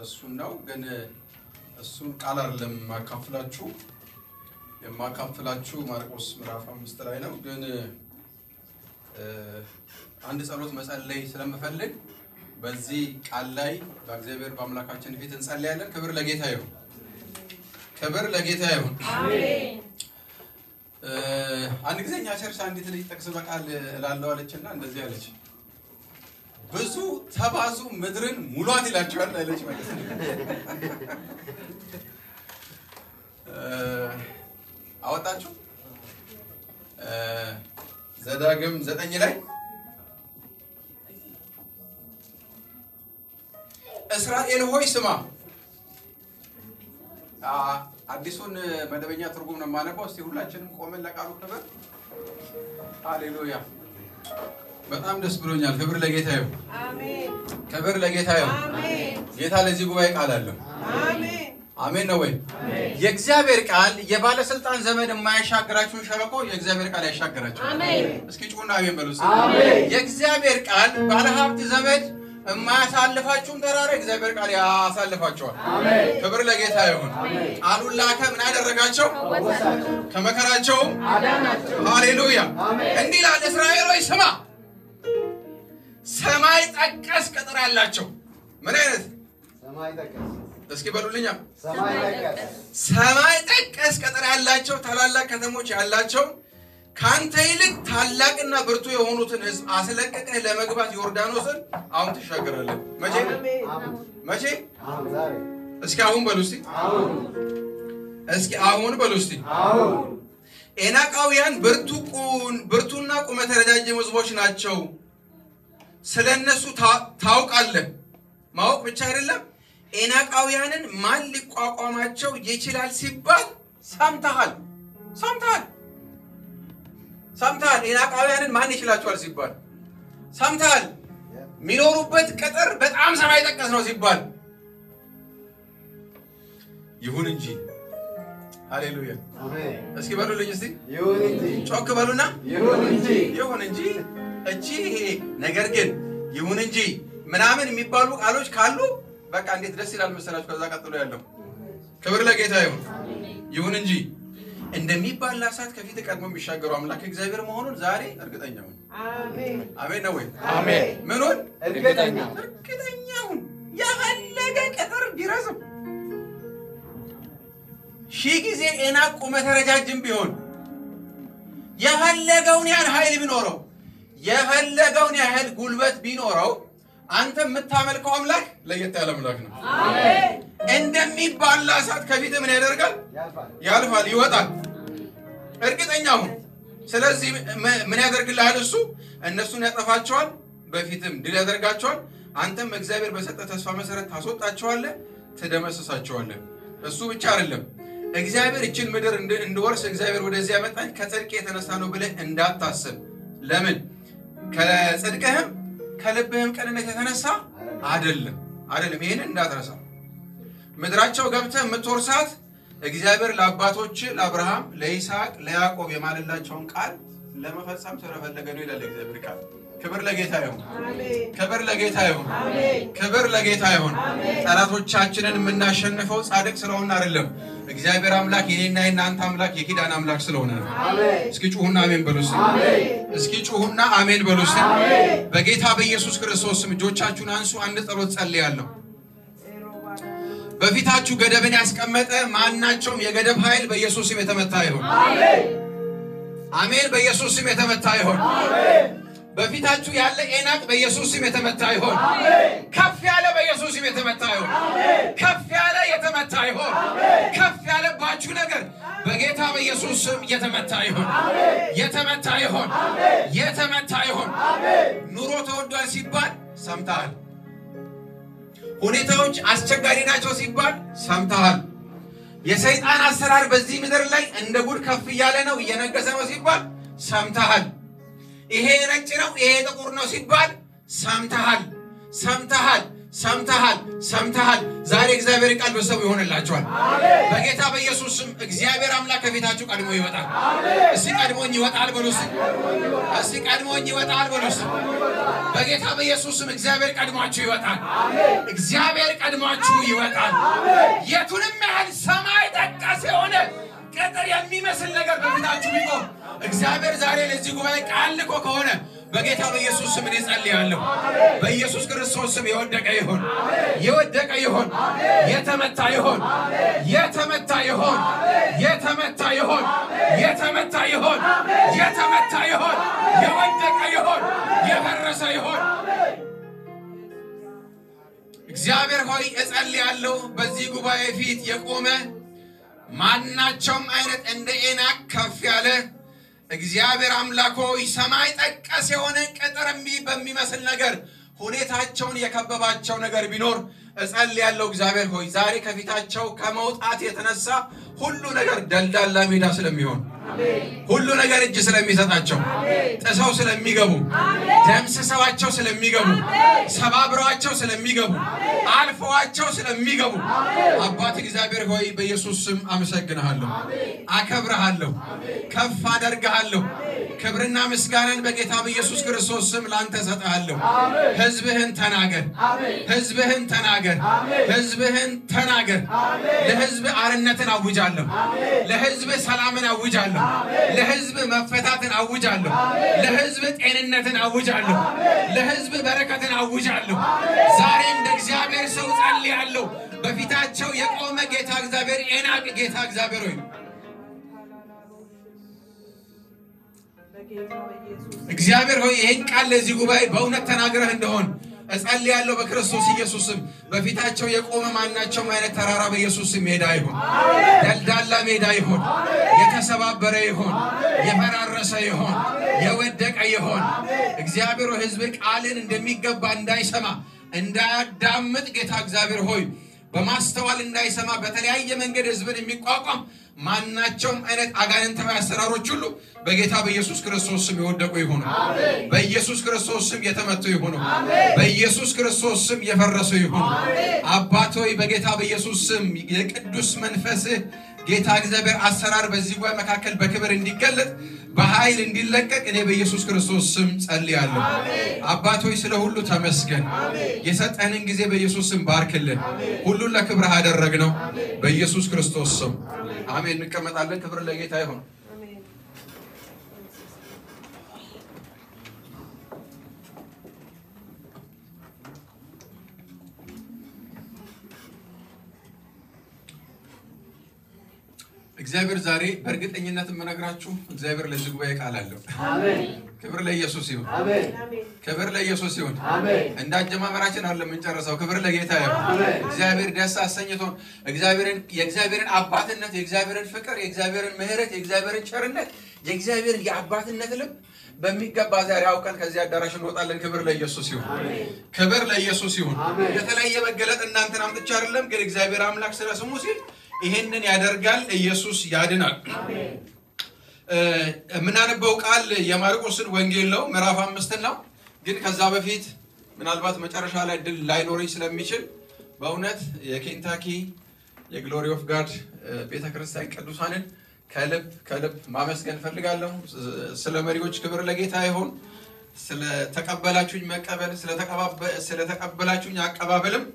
እሱን ነው ግን እሱን ቃል አይደለም የማካፍላችሁ ማርቆስ ምዕራፍ 5 ላይ ነው ግን አንድ ጸሎት መጸለይ ስለምፈልግ በዚህ ቃል ላይ በእግዚአብሔር በአምላካችን ፊት እንጸልያለን። ክብር ለጌታ ይሁን። አሜን። አንድ ጊዜኛ ቸርች አንዲት ልጅ ጥቅስ በቃል እላለሁ አለችና እንደዚህ አለች፣ ብዙ ተባዙ ምድርን ሙሏት ይላችኋል አለች ማለት ነው። አወጣችሁ ዘዳግም 9 ላይ እስራኤል ሆይ ስማ። አዲሱን መደበኛ ትርጉም ነው የማነበው። እስቲ ሁላችንም ቆመን ለቃሉ ክብር። ሃሌሉያ። በጣም ደስ ብሎኛል። ክብር ለጌታ ይሁን። አሜን። ክብር ለጌታ ይሁን። አሜን። ጌታ ለዚህ ጉባኤ ቃል አለው። አሜን። አሜን ነው ወይ? የእግዚአብሔር ቃል የባለስልጣን ዘመን የማያሻግራችሁ ሸለቆ የእግዚአብሔር ቃል ያሻግራችሁ። አሜን። እስኪ ጩና አሜን በሉ። አሜን። የእግዚአብሔር ቃል ባለሀብት ዘመድ የማያሳልፋችሁን ተራራ እግዚአብሔር ቃል ያሳልፋችኋል። አሜን። ክብር ለጌታ ይሁን። ቃሉን ላከ ምን አደረጋቸው? ከመከራቸው አዳናቸው። ሃሌሉያ። እንዲህ ይላል፣ እስራኤል ሆይ ስማ። ሰማይ ጠቀስ ቅጥር ያላቸው ምን አይነት ሰማይ ጠቀስ? እስኪ በሉልኛ። ሰማይ ጠቀስ ቅጥር ያላቸው ታላላቅ ከተሞች ያላቸው ካንተ ይልቅ ታላቅና ብርቱ የሆኑትን ሕዝብ አስለቀቀህ ለመግባት ዮርዳኖስን አሁን ትሻገራለህ። መቼ? እስኪ አሁን በሉ እስቲ። አሁን በሉ እስቲ። ኤናቃውያን ብርቱና ቁመተ ረጃጅም ሕዝቦች ናቸው። ስለነሱ ታውቃለህ። ማወቅ ብቻ አይደለም፣ ኤናቃውያንን ማን ሊቋቋማቸው ይችላል ሲባል ሰምተሃል። ኤናቃውያንን ማን ይችላቸዋል ሲባል ሰምተሃል። የሚኖሩበት ቅጥር በጣም ሰማይ ጠቀስ ነው ሲባል ይሁን እንጂ። ሃሌሉያ። እስኪ በሉልኝ እስቲ። ይሁን እንጂ። ጮክ በሉና ይሁን እንጂ። እቺ ነገር ግን ይሁን እንጂ ምናምን የሚባሉ ቃሎች ካሉ በቃ እንዴት ደስ ይላል መሰላችሁ። ከዛ ቀጥሎ ያለው ክብር ለጌታ ይሁን። ይሁን እንጂ እንደሚባል እሳት ከፊት ቀድሞ የሚሻገሩ አምላክ እግዚአብሔር መሆኑን ዛሬ እርግጠኛ ሁን። አሜን ነው ወይ? አሜን። ምኑን እርግጠኛ ሁን። የፈለገ ቅጥር ቢረዝም ሺህ ጊዜ ኤናቅ ቁመተ ረጃጅም ቢሆን የፈለገውን ያህል ኃይል ቢኖረው የፈለገውን ያህል ጉልበት ቢኖረው አንተ የምታመልከው አምላክ ለየት ያለ አምላክ ነው። አሜን። እንደሚባል እሳት ከፊት ምን ያደርጋል? ያልፋል፣ ይወጣል። እርግጠኛ ሁን። ስለዚህ ምን ያደርግልሃል? እሱ እነሱን ያጠፋቸዋል፣ በፊትም ድል ያደርጋቸዋል። አንተም እግዚአብሔር በሰጠ ተስፋ መሰረት ታስወጣቸዋለህ፣ ትደመስሳቸዋለህ። እሱ ብቻ አይደለም፣ እግዚአብሔር እችን ምድር እንድወርስ እግዚአብሔር ወደዚህ ያመጣኝ ከጽድቅ የተነሳ ነው ብለህ እንዳታስብ። ለምን? ከጽድቅህም ከልብህም ቅንነት የተነሳ አይደለም። ይሄን እንዳትረሳ። ምድራቸው ገብተህ የምትወርሳት እግዚአብሔር ለአባቶች ለአብርሃም፣ ለይስሐቅ፣ ለያዕቆብ የማለላቸውን ቃል ለመፈጸም ስለፈለገ ነው ይላል እግዚአብሔር ቃል። ክብር ለጌታ ይሁን። ክብር ለጌታ ይሁን። ክብር ለጌታ ይሁን። ጠላቶቻችንን የምናሸንፈው ጻድቅ ስለሆነ አይደለም፣ እግዚአብሔር አምላክ የኔና የናንተ አምላክ የኪዳን አምላክ ስለሆነ ነው። እስኪ ጩሁና አሜን በሉ። በጌታ በኢየሱስ ክርስቶስ ስም እጆቻችሁን አንሱ። አንድ ጸሎት ጸልያለሁ። በፊታችሁ ገደብን ያስቀመጠ ማናቸውም የገደብ ኃይል በኢየሱስ ስም የተመታ ይሁን። አሜን። በኢየሱስ ስም የተመታ ይሁን። በፊታችሁ ያለ ኤናቅ በኢየሱስ ስም የተመታ ይሁን። ከፍ ያለ በኢየሱስ ስም የተመታ ይሁን። ከፍ ያለ የተመታ ይሁን። ከፍ ያለባችሁ ነገር በጌታ በኢየሱስ ስም የተመታ ይሁን። የተመታ ይሁን። ኑሮ ተወዷል ሲባል ሰምተሃል። ሁኔታዎች አስቸጋሪ ናቸው ሲባል ሰምተሃል። የሰይጣን አሰራር በዚህ ምድር ላይ እንደ ጉድ ከፍ እያለ ነው፣ እየነገሰ ነው ሲባል ሰምተሃል። ይሄ ነጭ ነው፣ ይሄ ጥቁር ነው ሲባል ሰምተሃል። ሰምተሃል ዛሬ እግዚአብሔር ቃል በሰው ይሆንላችኋል በጌታ በኢየሱስ ስም እግዚአብሔር አምላክ ከፊታችሁ ቀድሞ ይወጣል እስቲ ቀድሞኝ ይወጣል በሉስ እስቲ ቀድሞኝ ይወጣል በሉስ በጌታ በኢየሱስ ስም እግዚአብሔር ቀድሟችሁ ይወጣል እግዚአብሔር ቀድሟችሁ ይወጣል የቱንም ያህል ሰማይ ጠቀስ የሆነ ቅጥር የሚመስል ነገር በፊታችሁ ቢቆም እግዚአብሔር ዛሬ ለዚህ ጉባኤ ቃል ልኮ ከሆነ በጌታ በኢየሱስ ስም እጸልያለሁ በኢየሱስ ክርስቶስ ስም የወደቀ ይሁን የተመታ ይሁን የወደቀ ይሁን የፈረሰ ይሁን እግዚአብሔር ሆይ እጸልያለሁ በዚህ ጉባኤ ፊት የቆመ ማናቸውም አይነት እንደ ኤናቅ ከፍ ያለ እግዚአብሔር አምላክ ሆይ ሰማይ ጠቀስ የሆነ ቅጥር በሚመስል ነገር ሁኔታቸውን የከበባቸው ነገር ቢኖር እጸልያለሁ እግዚአብሔር ሆይ ዛሬ ከፊታቸው ከመውጣት የተነሳ ሁሉ ነገር ደልዳላ ሜዳ ስለሚሆን ሁሉ ነገር እጅ ስለሚሰጣቸው ጥሰው ስለሚገቡ ደምስሰዋቸው ስለሚገቡ ሰባብረዋቸው ስለሚገቡ አልፈዋቸው ስለሚገቡ አባት እግዚአብሔር ሆይ በኢየሱስ ስም አመሰግንሃለሁ አከብርሃለሁ ከፍ አደርግሃለሁ ክብርና ምስጋናን በጌታ በኢየሱስ ክርስቶስ ስም ላንተ ሰጣለሁ ህዝብህን ተናገር ለህዝብ አርነትን አውጃለሁ ለህዝብ ሰላምን አውጃለሁ ለህዝብ መፈታትን አውጃለሁ ለህዝብ ጤንነትን አውጃለሁ ለህዝብ በረከትን አውጃለሁ ዛሬ እንደ እግዚአብሔር ሰው ጸልያለሁ በፊታቸው የቆመ ጌታ እግዚአብሔር ኤናቅ ጌታ እግዚአብሔር ሆይ እግዚአብሔር ሆይ ይሄን ቃል ለዚህ ጉባኤ በእውነት ተናግረህ እንደሆን እጸልያለሁ በክርስቶስ ኢየሱስም በፊታቸው የቆመ ማናቸውም አይነት ተራራ በኢየሱስ ስም ሜዳ ይሁን ደልዳላ ሜዳ ይሁን የተሰባበረ ይሁን የፈራረሰ ይሁን የወደቀ ይሁን እግዚአብሔር ህዝብ ቃልን እንደሚገባ እንዳይሰማ እንዳያዳምጥ ጌታ እግዚአብሔር ሆይ በማስተዋል እንዳይሰማ በተለያየ መንገድ ህዝብን የሚቋቋም ማናቸውም አይነት አጋንንታዊ አሰራሮች ሁሉ በጌታ በኢየሱስ ክርስቶስ ስም ይወደቁ ይሁኑ በኢየሱስ ክርስቶስ ስም የተመቱ ይሁኑ በኢየሱስ ክርስቶስ ስም የፈረሱ ይሁኑ አባት ሆይ በጌታ በኢየሱስ ስም የቅዱስ መንፈስ ጌታ እግዚአብሔር አሰራር በዚህ ጉባኤ መካከል በክብር እንዲገለጥ በኃይል እንዲለቀቅ እኔ በኢየሱስ ክርስቶስ ስም ጸልያለሁ አባት ሆይ ስለ ሁሉ ተመስገን የሰጠንን ጊዜ በኢየሱስ ስም ባርክልን ሁሉን ለክብርህ አደረግነው በኢየሱስ ክርስቶስ ስም አሜን እንቀመጣለን ክብር ለጌታ ይሁን እግዚአብሔር ዛሬ በእርግጠኝነት የምነግራችሁ እግዚአብሔር ለዚህ ጉባኤ ቃል አለው አሜን ክብር ለኢየሱስ ይሁን አሜን ክብር ለኢየሱስ ይሁን አሜን እንዳጀማመራችን አይደለም እንጨርሰው ክብር ለጌታ ይሁን እግዚአብሔር ደስ አሰኝቶን የእግዚአብሔርን አባትነት የእግዚአብሔርን ፍቅር የእግዚአብሔርን ምህረት የእግዚአብሔርን ቸርነት የእግዚአብሔርን የአባትነት ልብ በሚገባ ዛሬ አውቀን ከዚህ አዳራሽ እንወጣለን ክብር ለኢየሱስ ይሁን ክብር ለኢየሱስ ይሁን የተለየ መገለጥ እናንተን አምጥቼ አይደለም ግን እግዚአብሔር አምላክ ስለ ስሙ ሲል ይሄንን ያደርጋል ኢየሱስ ያድናል አሜን ምናነበው ቃል የማርቆስን ወንጌል ነው ምዕራፍ 5 ነው ግን ከዛ በፊት ምናልባት መጨረሻ ላይ ድል ላይኖርኝ ስለሚችል በእውነት የኬንታኪ የግሎሪ ኦፍ ጋድ ቤተክርስቲያን ቅዱሳንን ከልብ ማመስገን ፈልጋለሁ ስለ መሪዎች ክብር ለጌታ ይሁን ስለ ተቀበላችሁኝ መቀበል ስለ ተቀበላችሁኝ አቀባበልም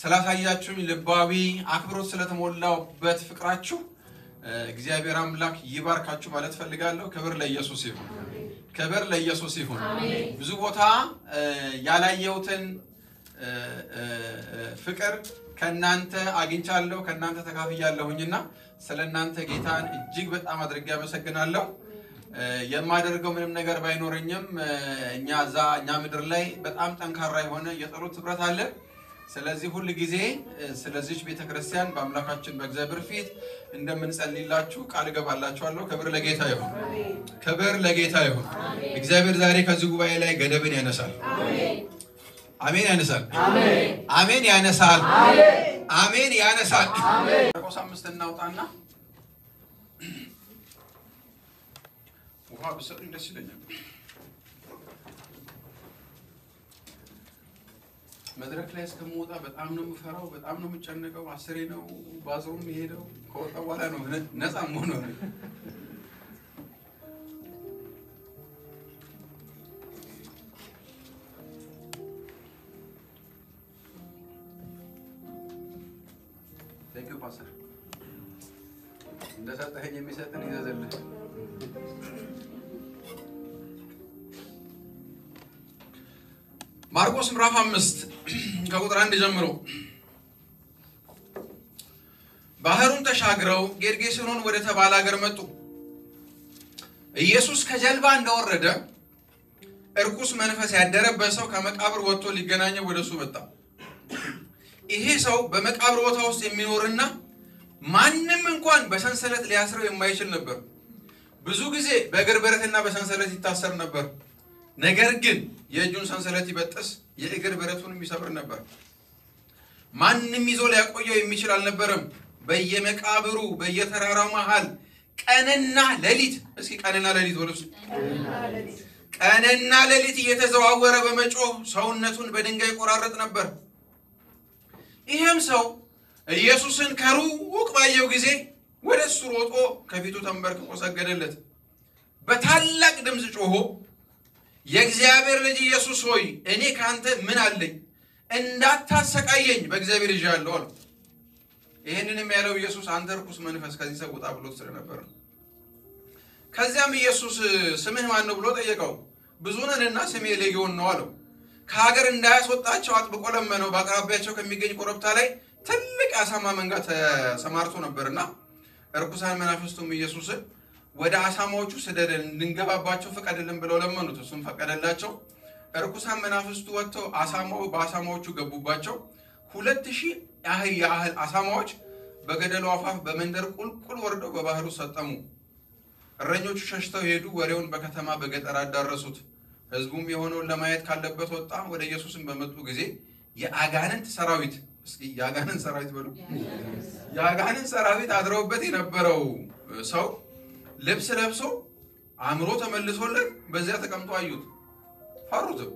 ስላሳያችሁኝ ልባዊ አክብሮት ስለተሞላውበት ፍቅራችሁ እግዚአብሔር አምላክ ይባርካችሁ ማለት ፈልጋለሁ ክብር ለኢየሱስ ይሁን ክብር ለኢየሱስ ይሁን ብዙ ቦታ ያላየሁትን ፍቅር ከናንተ አግኝቻለሁ ከናንተ ተካፍያለሁኝና ስለናንተ ጌታን እጅግ በጣም አድርጌ አመሰግናለሁ የማደርገው ምንም ነገር ባይኖርኝም እኛ ምድር ላይ በጣም ጠንካራ የሆነ የጸሎት ህብረት አለ ስለዚህ ሁሉ ጊዜ ስለዚህ ቤተክርስቲያን በአምላካችን በእግዚአብሔር ፊት እንደምንጸልይላችሁ ቃል ገባላችኋለሁ ክብር ለጌታ ይሁን ክብር ለጌታ ይሁን እግዚአብሔር ዛሬ ከዚህ ጉባኤ ላይ ገደብን ያነሳል አሜን ያነሳል አሜን ያነሳል አሜን ያነሳል ማርቆስ 5 እናውጣና ውሃ ብሰጡኝ ደስ ይለኛል መድረክ ላይ እስከምወጣ በጣም ነው የምፈራው፣ በጣም ነው የምጨነቀው። አስሬ ነው ባዝሩም የሄደው። ከወጣ በኋላ ነው ነፃ መሆን ነው። ቴንኪው ፓስተር፣ እንደሰጠኸኝ የሚሰጥን ይዘዝልህ። ማርቆስ ምዕራፍ 5 ከቁጥር 1 ጀምሮ ባህሩን ተሻግረው ጌርጌሴኖን ወደ ተባለ ሀገር መጡ። ኢየሱስ ከጀልባ እንደወረደ እርኩስ መንፈስ ያደረበት ሰው ከመቃብር ወጥቶ ሊገናኘው ወደሱ መጣ። ይሄ ሰው በመቃብር ቦታ ውስጥ የሚኖርና ማንም እንኳን በሰንሰለት ሊያስረው የማይችል ነበር። ብዙ ጊዜ በእግር ብረትና በሰንሰለት ይታሰር ነበር። ነገር ግን የእጁን ሰንሰለት ይበጥስ የእግር ብረቱንም ይሰብር ነበር። ማንም ይዞ ሊያቆየው የሚችል አልነበረም። በየመቃብሩ በየተራራው መሃል ቀንና ሌሊት፣ እስኪ ቀንና ሌሊት ወለሱ፣ ቀንና ሌሊት እየተዘዋወረ በመጮህ ሰውነቱን በድንጋይ ቆራረጥ ነበር። ይህም ሰው ኢየሱስን ከሩቅ ባየው ጊዜ ወደ እሱ ሮጦ ከፊቱ ተንበርክኮ ሰገደለት። በታላቅ ድምፅ ጮሆ የእግዚአብሔር ልጅ ኢየሱስ ሆይ እኔ ካንተ ምን አለኝ? እንዳታሰቃየኝ በእግዚአብሔር ይዣለሁ አለው። ይህንንም ያለው ኢየሱስ አንተ ርኩስ መንፈስ ከዚህ ሰው ውጣ ብሎት ስለነበር ነው። ከዚያም ኢየሱስ ስምህ ማን ነው ብሎ ጠየቀው። ብዙ ነንና ስሜ ሌጊዮን ነው አለው። ከሀገር እንዳያስወጣቸው አጥብቆ ለመነው። በአቅራቢያቸው ከሚገኝ ኮረብታ ላይ ትልቅ አሳማ መንጋ ተሰማርቶ ነበርና እርኩሳን መናፍስቱም ኢየሱስን ወደ አሳማዎቹ ስደደን እንድንገባባቸው ፍቀድልን ብለው ለመኑት። እሱም ፈቀደላቸው። እርኩሳን መናፍስቱ ወጥተው በአሳማዎቹ ገቡባቸው። 2000 ያህል አሳማዎች በገደሉ አፋፍ በመንደር ቁልቁል ወርደው በባህሩ ሰጠሙ። እረኞቹ ሸሽተው ሄዱ። ወሬውን በከተማ በገጠር አዳረሱት። ሕዝቡም የሆነውን ለማየት ካለበት ወጣ። ወደ ኢየሱስም በመጡ ጊዜ የአጋንንት ሰራዊት፣ እስኪ የአጋንንት ሰራዊት በሉ፣ የአጋንንት ሰራዊት አድረውበት የነበረው ሰው ልብስ ለብሶ አእምሮ ተመልሶለት በዚያ ተቀምጦ አዩት። ፈሩትም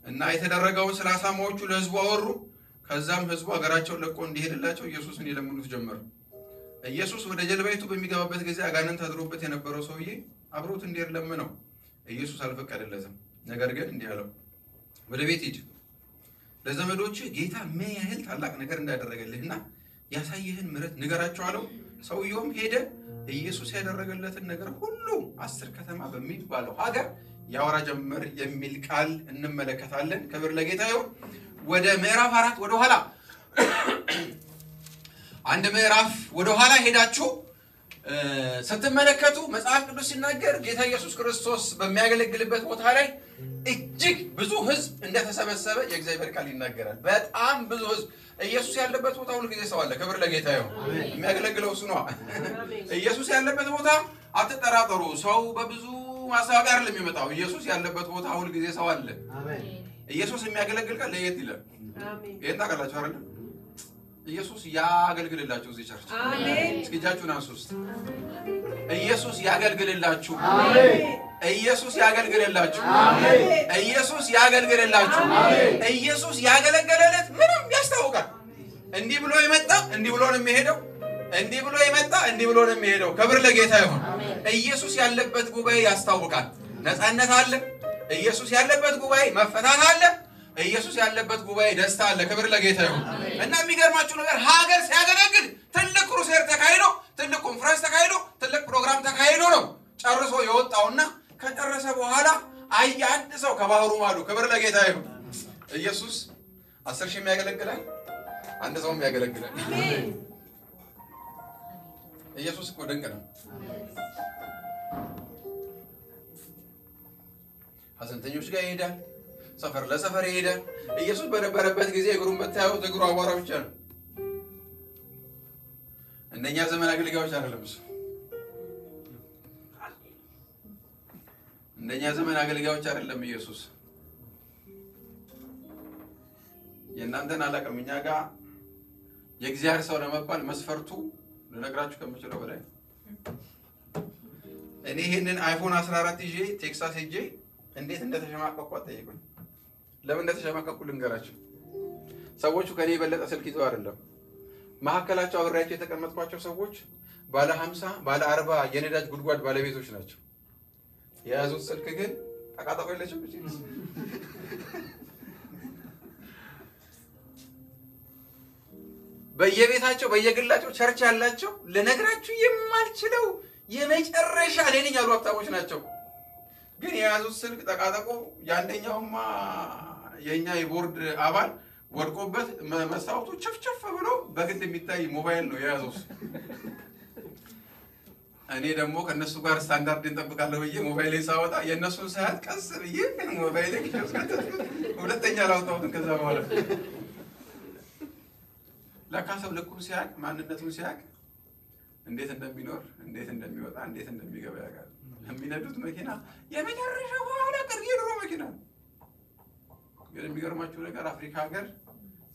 እና የተደረገውን ስለ አሳማዎቹ ለሕዝቡ አወሩ። ከዛም ሕዝቡ ሀገራቸውን ለቆ እንዲሄድላቸው ኢየሱስን ይለምኑት ጀመሩ። ኢየሱስ ወደ ጀልባይቱ በሚገባበት ጊዜ አጋንንት አድሮበት የነበረው ሰውዬ አብሮት እንዲሄድ ለመነው። ኢየሱስ አልፈቀደለትም። ነገር ግን እንዲህ አለው፣ ወደ ቤት ሂድ፣ ለዘመዶች ጌታ ምን ያህል ታላቅ ነገር እንዳደረገልህና ያሳየህን ምሕረት ንገራቸው አለው። ሰውየውም ሄደ። ኢየሱስ ያደረገለትን ነገር ሁሉ 10 ከተማ በሚባለው ሀገር ያወራ ጀመር የሚል ቃል እንመለከታለን። ክብር ለጌታ ይሁን። ወደ ምዕራፍ 4 ወደ ኋላ አንድ ምዕራፍ ወደ ኋላ ሄዳችሁ ስትመለከቱ መጽሐፍ ቅዱስ ሲናገር ጌታ ኢየሱስ ክርስቶስ በሚያገለግልበት ቦታ ላይ እጅግ ብዙ ሕዝብ እንደተሰበሰበ የእግዚአብሔር ቃል ይናገራል። በጣም ብዙ ሕዝብ ኢየሱስ ያለበት ቦታ ሁሉ ጊዜ ሰው አለ። ክብር ለጌታ ይሁን። የሚያገለግለው እሱ ነው። ኢየሱስ ያለበት ቦታ አትጠራጠሩ። ሰው በብዙ ማሳብ አይደለም የሚመጣው። ኢየሱስ ያለበት ቦታ ሁሉ ጊዜ ሰው አለ። ኢየሱስ የሚያገለግል ቃል ለየት ይላል። ይሄን ታውቃላችሁ አይደል? ኢየሱስ ያገልግልላችሁ እዚህ ቸርች። አሜን። እስኪ እጃችሁን አንሱ። ኢየሱስ ያገልግልላችሁ። አሜን። ኢየሱስ ያገልግልላችሁ። አሜን። ኢየሱስ ያገልግልላችሁ። አሜን። ኢየሱስ ያገለገለለት ምንም ያስታውቃል። እንዲህ ብሎ የመጣ እንዲህ ብሎ ነው የሚሄደው። እንዲህ ብሎ የመጣ እንዲህ ብሎ ነው የሚሄደው። ክብር ለጌታ ይሁን። ኢየሱስ ያለበት ጉባኤ ያስታውቃል። ነፃነት አለ። ኢየሱስ ያለበት ጉባኤ መፈታት አለ። ኢየሱስ ያለበት ጉባኤ ደስታ አለ። ክብር ለጌታ ይሁን። እና የሚገርማችሁ ነገር ሀገር ሲያገለግል ትልቅ ክሩሴር ተካሂዶ፣ ትልቅ ኮንፈረንስ ተካሂዶ፣ ትልቅ ፕሮግራም ተካሂዶ ነው ጨርሶ የወጣውና ከጨረሰ በኋላ አየ አንድ ሰው ከባህሩ ማዶ። ክብር ለጌታ ይሁን። ኢየሱስ 10 ሺህ የሚያገለግላል፣ አንድ ሰውም ያገለግላል። ኢየሱስ እኮ ድንቅ ነው። ሐዘንተኞች ጋር ይሄዳል፣ ሰፈር ለሰፈር ይሄዳል። ኢየሱስ በነበረበት ጊዜ እግሩን ብታዩት እግሩ አቧራ ብቻ ነው። እንደኛ ዘመን አገልጋዮች አይደለም እሱ። እንደኛ ዘመን አገልጋዮች አይደለም ኢየሱስ። የእናንተን አላውቅም። እኛ ጋር የእግዚአብሔር ሰው ለመባል መስፈርቱ ልነግራችሁ ከምችለው በላይ። እኔ ይሄንን አይፎን 14 ይዤ ቴክሳስ ሄጄ እንዴት እንደተሸማቀቅኩ አትጠይቁኝ። ለምን እንደተሸማቀቁ ልንገራችሁ። ሰዎቹ ከኔ የበለጠ ስልክ ይዘው አይደለም። መሀከላቸው አብሬያቸው የተቀመጥኳቸው ሰዎች ባለ 50 ባለ 40 የነዳጅ ጉድጓድ ባለቤቶች ናቸው። የያዙት ስልክ ግን ተቃጣቆ የለችም። በየቤታቸው በየግላቸው ቸርች ያላቸው ለነግራችሁ የማልችለው የመጨረሻ ለኔኝ ያሉ ሀብታሞች ናቸው። ግን የያዙት ስልክ ተቃጣቆ ያንደኛውማ የኛ የቦርድ አባል ወድቆበት መስታወቱ ቸፍቸፍ ብሎ በግድ የሚታይ ሞባይል ነው የያዘው። እኔ ደግሞ ከነሱ ጋር ስታንዳርድ እንጠብቃለሁ ብዬ ሞባይል ሳወጣ የነሱን ሰዓት ቀስ ብዬ ሞባይል ሁለተኛ ላውጣው ከዛ በኋላ ለካሰው ልኩን ሲያቅ ማንነቱን ሲያቅ እንዴት እንደሚኖር እንዴት እንደሚወጣ እንዴት እንደሚገባ ያውቃል። የሚነዱት መኪና የመጨረሻ በኋላ ቀር የድሮ መኪና። ግን የሚገርማችሁ ነገር አፍሪካ ሀገር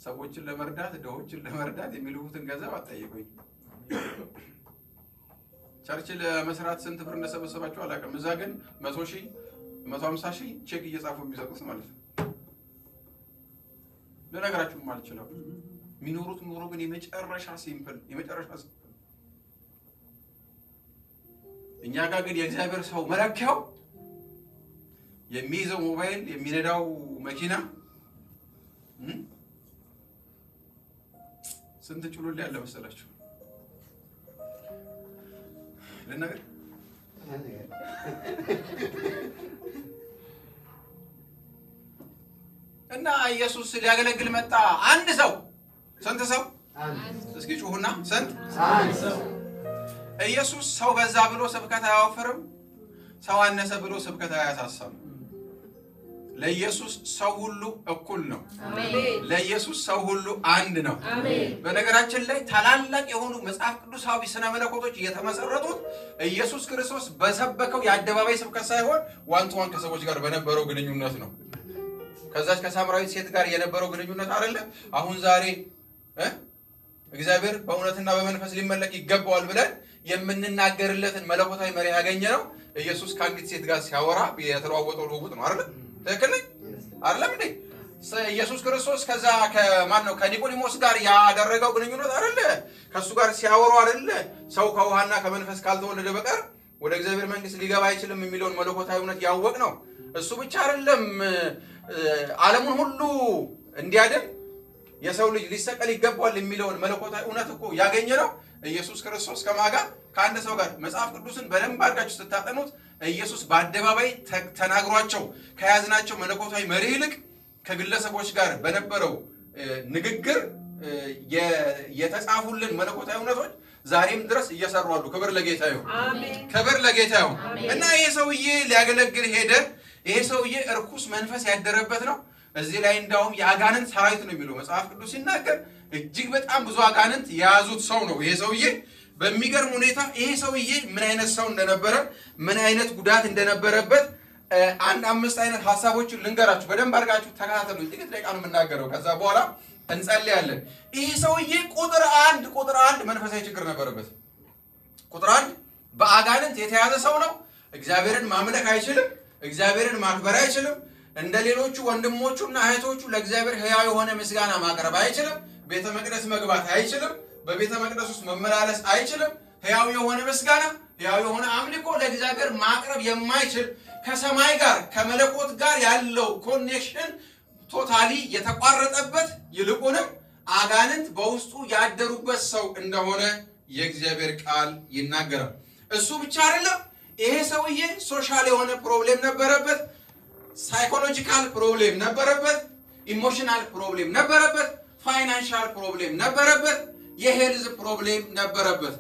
ሰዎችን ለመርዳት ድሆችን ለመርዳት የሚልኩትን ገንዘብ አትጠይቁኝ። ቸርች ለመስራት ስንት ብር እንደሰበሰባችሁ አላውቅም። እዛ ግን 100,000 150,000 ቼክ እየጻፉ የሚሰጡት ማለት ነው። ለነገራችሁ ማልችለው የሚኖሩት ኑሮ ግን የመጨረሻ ሲምፕል የመጨረሻ ሲምፕል። እኛ ጋር ግን የእግዚአብሔር ሰው መለኪያው የሚይዘው ሞባይል የሚነዳው መኪና ስንት ጭሎል ያለ መሰላችሁ? ለነገር እና ኢየሱስ ሊያገለግል መጣ። አንድ ሰው ስንት ሰው? እስኪ ጩሁና ስንት? አንድ ሰው። ኢየሱስ ሰው በዛ ብሎ ስብከት አያወፍርም፣ ሰው አነሰ ብሎ ስብከት አያሳሳም። ለኢየሱስ ሰው ሁሉ እኩል ነው። አሜን። ለኢየሱስ ሰው ሁሉ አንድ ነው። አሜን። በነገራችን ላይ ታላላቅ የሆኑ መጽሐፍ ቅዱሳዊ ስነ መለኮቶች እየተመሰረቱት ኢየሱስ ክርስቶስ በሰበከው የአደባባይ ስብከት ሳይሆን ዋን ቱ ዋን ከሰዎች ጋር በነበረው ግንኙነት ነው። ከዛች ከሳምራዊት ሴት ጋር የነበረው ግንኙነት አይደለ? አሁን ዛሬ እግዚአብሔር በእውነትና በመንፈስ ሊመለክ ይገባዋል ብለን የምንናገርለትን መለኮታዊ መሪ ያገኘ ነው ኢየሱስ ከአንዲት ሴት ጋር ሲያወራ የተለዋወጠው ልውውጥ ነው አይደል? ትክክል አይደለም እንዴ? ኢየሱስ ክርስቶስ ከዛ ከማን ነው ከኒቆዲሞስ ጋር ያደረገው ግንኙነት አይደለ? ከሱ ጋር ሲያወሩ አይደለ? ሰው ከውሃና ከመንፈስ ካልተወለደ በቀር ወደ እግዚአብሔር መንግስት ሊገባ አይችልም የሚለውን መለኮታዊ እውነት ያወቅ ነው። እሱ ብቻ አይደለም ዓለሙን ሁሉ እንዲያድን የሰው ልጅ ሊሰቀል ይገባዋል የሚለውን መለኮታዊ እውነት እኮ ያገኘ ነው ኢየሱስ ክርስቶስ ከማጋ ከአንድ ሰው ጋር። መጽሐፍ ቅዱስን በደንብ አድርጋችሁ ስታጠኑት ኢየሱስ በአደባባይ ተናግሯቸው ከያዝናቸው መለኮታዊ መሪ ይልቅ ከግለሰቦች ጋር በነበረው ንግግር የተጻፉልን መለኮታዊ እውነቶች ዛሬም ድረስ እየሰሩ አሉ። ክብር ለጌታ ይሁን። አሜን። ክብር ለጌታ ይሁን። እና ይሄ ሰውዬ ሊያገለግል ሄደ። ይሄ ሰውዬ እርኩስ መንፈስ ያደረበት ነው። እዚህ ላይ እንዳውም የአጋንንት ሰራዊት ነው የሚለው መጽሐፍ ቅዱስ ሲናገር እጅግ በጣም ብዙ አጋንንት የያዙት ሰው ነው ይሄ ሰውዬ። በሚገርም ሁኔታ ይሄ ሰውዬ ምን አይነት ሰው እንደነበረ ምን አይነት ጉዳት እንደነበረበት አንድ 5 አይነት ሐሳቦችን ልንገራችሁ። በደንብ አድርጋችሁ ተከታተሉ። ጥቂት ደቂቃ ነው የምናገረው፣ ከዛ በኋላ እንጸልያለን። ይሄ ሰውዬ ቁጥር አንድ መንፈሳዊ ችግር ነበረበት። ቁጥር 1 በአጋንንት የተያዘ ሰው ነው። እግዚአብሔርን ማምለክ አይችልም። እግዚአብሔርን ማክበር አይችልም። እንደ ሌሎቹ ወንድሞቹና እህቶቹ ለእግዚአብሔር ሕያው የሆነ ምስጋና ማቅረብ አይችልም። ቤተ መቅደስ መግባት አይችልም። በቤተ መቅደስ ውስጥ መመላለስ አይችልም። ሕያው የሆነ ምስጋና ሕያው የሆነ አምልኮ ለእግዚአብሔር ማቅረብ የማይችል ከሰማይ ጋር ከመለኮት ጋር ያለው ኮኔክሽን ቶታሊ የተቋረጠበት ይልቁንም አጋንንት በውስጡ ያደሩበት ሰው እንደሆነ የእግዚአብሔር ቃል ይናገራል። እሱ ብቻ አይደለም። ይሄ ሰውዬ ሶሻል የሆነ ፕሮብሌም ነበረበት። ሳይኮሎጂካል ፕሮብሌም ነበረበት። ኢሞሽናል ፕሮብሌም ነበረበት። ፋይናንሻል ፕሮብሌም ነበረበት። የሄልዝ ፕሮብሌም ነበረበት።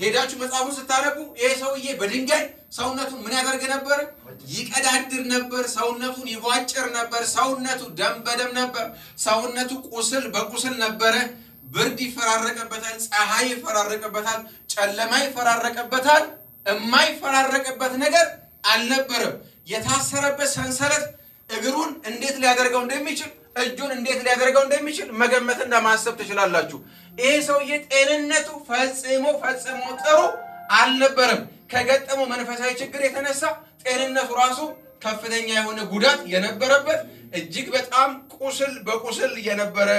ሄዳችሁ መጽሐፉን ስታነቡ ይሄ ሰውዬ በድንጋይ ሰውነቱን ምን ያደርግ ነበር? ይቀዳድር ነበር። ሰውነቱን ይቧጭር ነበር። ሰውነቱ ደም በደም ነበር። ሰውነቱ ቁስል በቁስል ነበረ። ብርድ ይፈራረቅበታል። ፀሐይ ይፈራረቅበታል። ጨለማ ይፈራረቅበታል። የማይፈራረቅበት ነገር አልነበረም። የታሰረበት ሰንሰለት እግሩን እንዴት ሊያደርገው እንደሚችል እጁን እንዴት ሊያደርገው እንደሚችል መገመትና ማሰብ ትችላላችሁ። ይሄ ሰውዬ ጤንነቱ ፈጽሞ ጥሩ አልነበረም። ከገጠመው መንፈሳዊ ችግር የተነሳ ጤንነቱ ራሱ ከፍተኛ የሆነ ጉዳት የነበረበት እጅግ በጣም ቁስል በቁስል የነበረ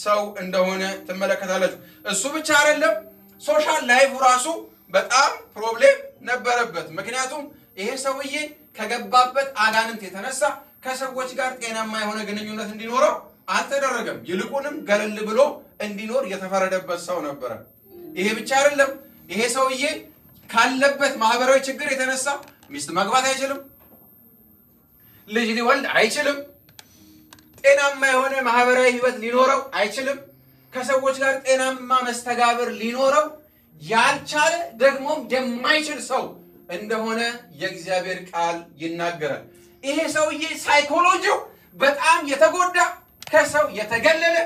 ሰው እንደሆነ ትመለከታላችሁ። እሱ ብቻ አይደለም፣ ሶሻል ላይፍ ራሱ በጣም ፕሮብሌም ነበረበት። ምክንያቱም ይሄ ሰውዬ ከገባበት አጋንንት የተነሳ ከሰዎች ጋር ጤናማ የሆነ ግንኙነት እንዲኖረው አልተደረገም። ይልቁንም ገለል ብሎ እንዲኖር የተፈረደበት ሰው ነበረ። ይሄ ብቻ አይደለም፣ ይሄ ሰውዬ ካለበት ማህበራዊ ችግር የተነሳ ሚስት ማግባት አይችልም፣ ልጅ ሊወልድ አይችልም፣ ጤናማ የሆነ ማህበራዊ ህይወት ሊኖረው አይችልም። ከሰዎች ጋር ጤናማ መስተጋብር ሊኖረው ያልቻለ ደግሞም የማይችል ሰው እንደሆነ የእግዚአብሔር ቃል ይናገራል። ይሄ ሰውዬ ሳይኮሎጂው በጣም የተጎዳ፣ ከሰው የተገለለ፣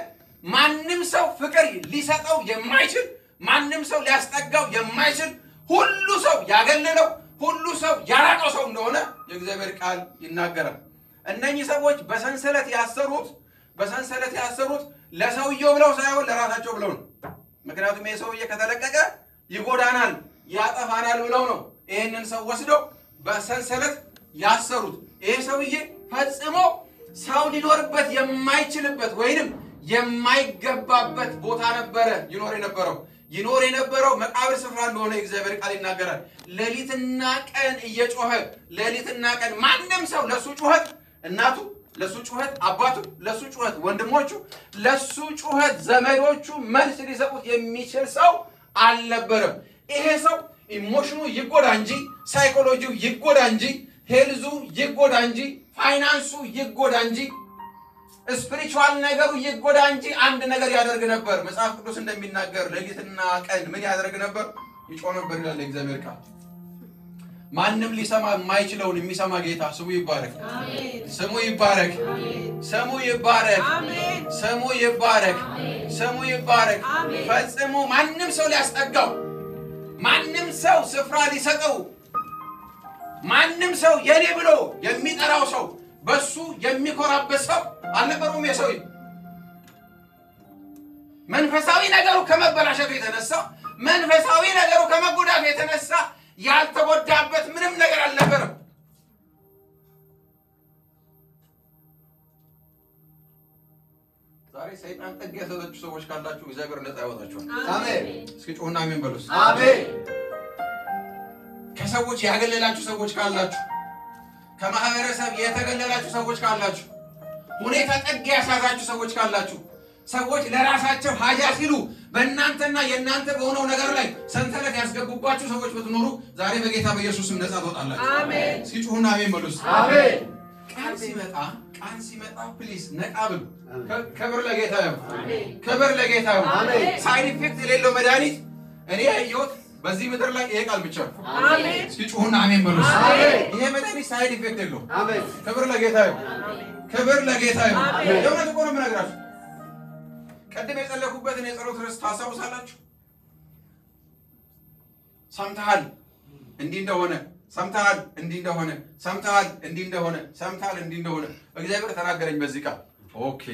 ማንም ሰው ፍቅር ሊሰጠው የማይችል፣ ማንም ሰው ሊያስጠጋው የማይችል፣ ሁሉ ሰው ያገለለው፣ ሁሉ ሰው ያራቀው ሰው እንደሆነ የእግዚአብሔር ቃል ይናገራል። እነኚህ ሰዎች በሰንሰለት ያሰሩት ለሰውየው ብለው ሳይሆን ለራሳቸው ብለው ነው። ምክንያቱም ይሄ ሰውዬ ከተለቀቀ ይጎዳናል፣ ያጠፋናል ብለው ነው ይህንን ሰው ወስደው በሰንሰለት ያሰሩት። ይሄ ሰውዬ ፈጽሞ ሰው ሊኖርበት የማይችልበት ወይንም የማይገባበት ቦታ ነበረ ይኖር የነበረው መቃብር ስፍራ እንደሆነ የእግዚአብሔር ቃል ይናገራል። ሌሊትና ቀን እየጮኸ ሌሊትና ቀን ማንም ሰው ለሱ ጩኸት እናቱ፣ ለሱ ጩኸት አባቱ፣ ለሱ ጩኸት ወንድሞቹ፣ ለሱ ጩኸት ዘመዶቹ መልስ ሊሰጡት የሚችል ሰው አልነበረም። ይሄ ሰው ኢሞሽኑ ይጎዳ እንጂ፣ ሳይኮሎጂው ይጎዳ እንጂ፣ ሄልዙ ይጎዳ እንጂ፣ ፋይናንሱ ይጎዳ እንጂ፣ ስፒሪቹዋል ነገሩ ይጎዳ እንጂ አንድ ነገር ያደርግ ነበር። መጽሐፍ ቅዱስ እንደሚናገር ሌሊትና ቀን ምን ያደርግ ነበር? ይጮህ ነበር ይላል እግዚአብሔር ቃል። ማንም ሊሰማ የማይችለውን የሚሰማ ጌታ ስሙ ይባረክ። ስሙ ይባረክ። ስሙ ይባረክ። ስሙ ይባረክ። ስሙ ይባረክ። ፈጽሞ ማንም ሰው ሊያስጠጋው፣ ማንም ሰው ስፍራ ሊሰጠው፣ ማንም ሰው የኔ ብሎ የሚጠራው ሰው በሱ የሚኮራበት ሰው አልነበሩም። የሰው መንፈሳዊ ነገሩ ከመበላሸቱ የተነሳ፣ መንፈሳዊ ነገሩ ከመጎዳቱ የተነሳ ያልተጎዳበት ምንም ነገር አልነበረም። ዛሬ ሰይጣን ጠግ ያሰጣችሁ ሰዎች ካላችሁ እግዚአብሔር ነፃ ያወጣችኋል። አሜን። እስኪ ጮህና አሜን በሉ። አሜን። ከሰዎች ያገለላችሁ ሰዎች ካላችሁ፣ ከማህበረሰብ የተገለላችሁ ሰዎች ካላችሁ፣ ሁኔታ ጠግ ያሳዛችሁ ሰዎች ካላችሁ፣ ሰዎች ለራሳቸው ሀጃ ሲሉ በእናንተና የእናንተ በሆነው ነገር ላይ ሰንሰለት ያስገቡባችሁ ሰዎች ብትኖሩ ዛሬ በጌታ በኢየሱስም ነፃ ትወጣላችሁ። አሜን። እስኪ ጮህና አሜን በሉ። አሜን። ቃል ሲመጣ ፕሊዝ ነቃ ብሉ። ክብር ለጌታ ይሁን። ክብር ለጌታ ይሁን። ሳይድ ኢፌክት የሌለው መድኃኒት እኔ ያየሁት በዚህ ምድር ላይ ይሄ ቃል ብቻ ነው። አሜን። እስኪ ጮህና አሜን በሉ። ይሄ መድኃኒት ሳይድ ኢፌክት የለውም። አሜን። ክብር ለጌታ ይሁን። ክብር ለጌታ ይሁን። የእውነት እኮ ነው የምነግራችሁ። ቀደም የጸለይኩበትን የጸሎት ርዕስ ታስታውሳላችሁ? ሰምተሃል እንዲህ እንደሆነ፣ ሰምተሃል እንዲህ እንደሆነ፣ ሰምተሃል እንዲህ እንደሆነ፣ ሰምተሃል እንዲህ እንደሆነ እግዚአብሔር ተናገረኝ በዚህ ቃል። ኦኬ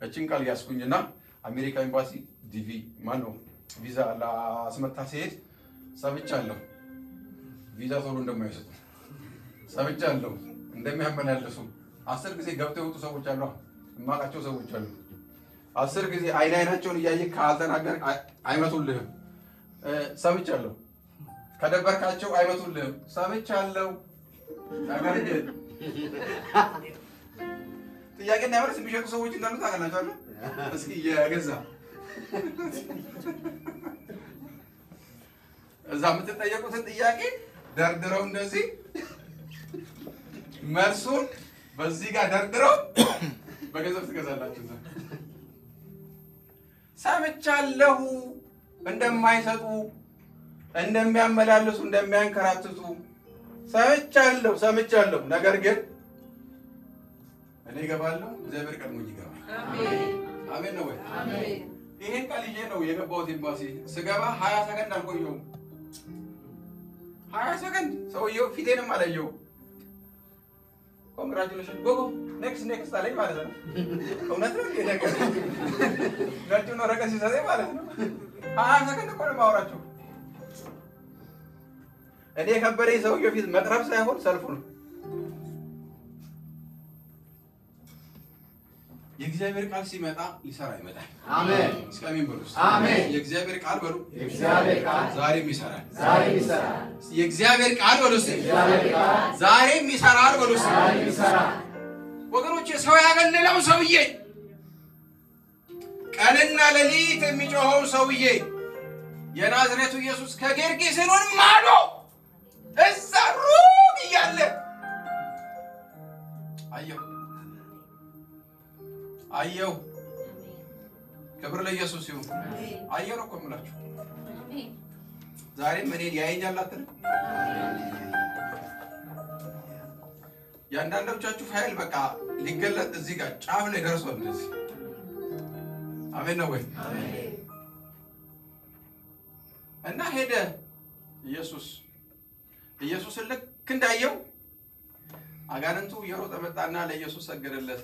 እቺን ቃል ያስኩኝና አሜሪካ ኤምባሲ ዲቪ ማነው ቪዛ ላስመታ ሲሄድ ሰምቻለሁ። ቪዛ ቶሎ እንደማይሰጡ ሰምቻለሁ። እንደሚያመላለሱ 10 ጊዜ ገብተው የወጡ ሰዎች አሉ። እማቃቸው ሰዎች አሉ። 10 ጊዜ አይናቸውን እያየ ካልተናገር አይመቱልህም። ሰምቻለሁ። ከደበርካቸው አይመቱልህም። ሰምቻለሁ። ነገር ግን ጥያቄና መልስ የሚሸጡ ሰዎች እንዳሉ ታውቃላችሁ። እስኪ የገዛ እዛ የምትጠየቁትን ጥያቄ ደርድረው እንደዚህ መልሱን በዚህ ጋር ደርድረው በገንዘብ ትገዛላችሁ። ሰምቻለሁ እንደማይሰጡ፣ እንደሚያመላልሱ፣ እንደሚያንከራትቱ ሰምቻለሁ። ነገር ግን እኔ እገባለሁ፣ እግዚአብሔር ቀድሞኝ ይገባል። አሜን ነው ወይ? ይሄን ቃል ይዤ ነው የገባሁት ኤምባሲ። ስገባ 20 ሰከንድ አልቆየሁም። 20 ሰከንድ ሰውየው ፊቴንም አላየው። ኮንግራቹሌሽን ጎጎ ኔክስት አለኝ ማለት ነው። እውነት ነው ነገር ነጭ ወረቀት ሲሰጠኝ ማለት ነው። 20 ሰከንድ እኮ ነው የማወራቸው። እኔ የከበደኝ ሰውየው ፊት መቅረብ ሳይሆን ሰልፉ ነው። የእግዚአብሔር ቃል ሲመጣ ሊሰራ ይመጣል። አሜን። እስከሚን በሉስ አሜን። የእግዚአብሔር ቃል በሉ የእግዚአብሔር ቃል ዛሬም ይሰራል። ዛሬም ይሰራል። የእግዚአብሔር ቃል በሉስ የእግዚአብሔር ቃል ዛሬም ይሰራል በሉስ ዛሬም ይሰራል። ወገኖቼ ሰው ያገለለው ሰውዬ ቀንና ሌሊት የሚጮኸው ሰውዬ የናዝሬቱ ኢየሱስ ከጌርጌሴኖን ማዶ እዛ ሩቅ እያለ አየው። ክብር ለኢየሱስ ይሁን። አየው ነው እኮ የምላችሁ። ዛሬም እኔን ያየኛል አትልም? የአንዳንዶቻችሁ ፋይል በቃ ሊገለጥ እዚህ ጋር ጫፍ ላይ ደርሷል። እንደዚህ አሜን ነው ወይ? እና ሄደ ኢየሱስን ልክ እንዳየው አጋንንቱ እየሮጠ መጣና ለኢየሱስ ሰገደለት።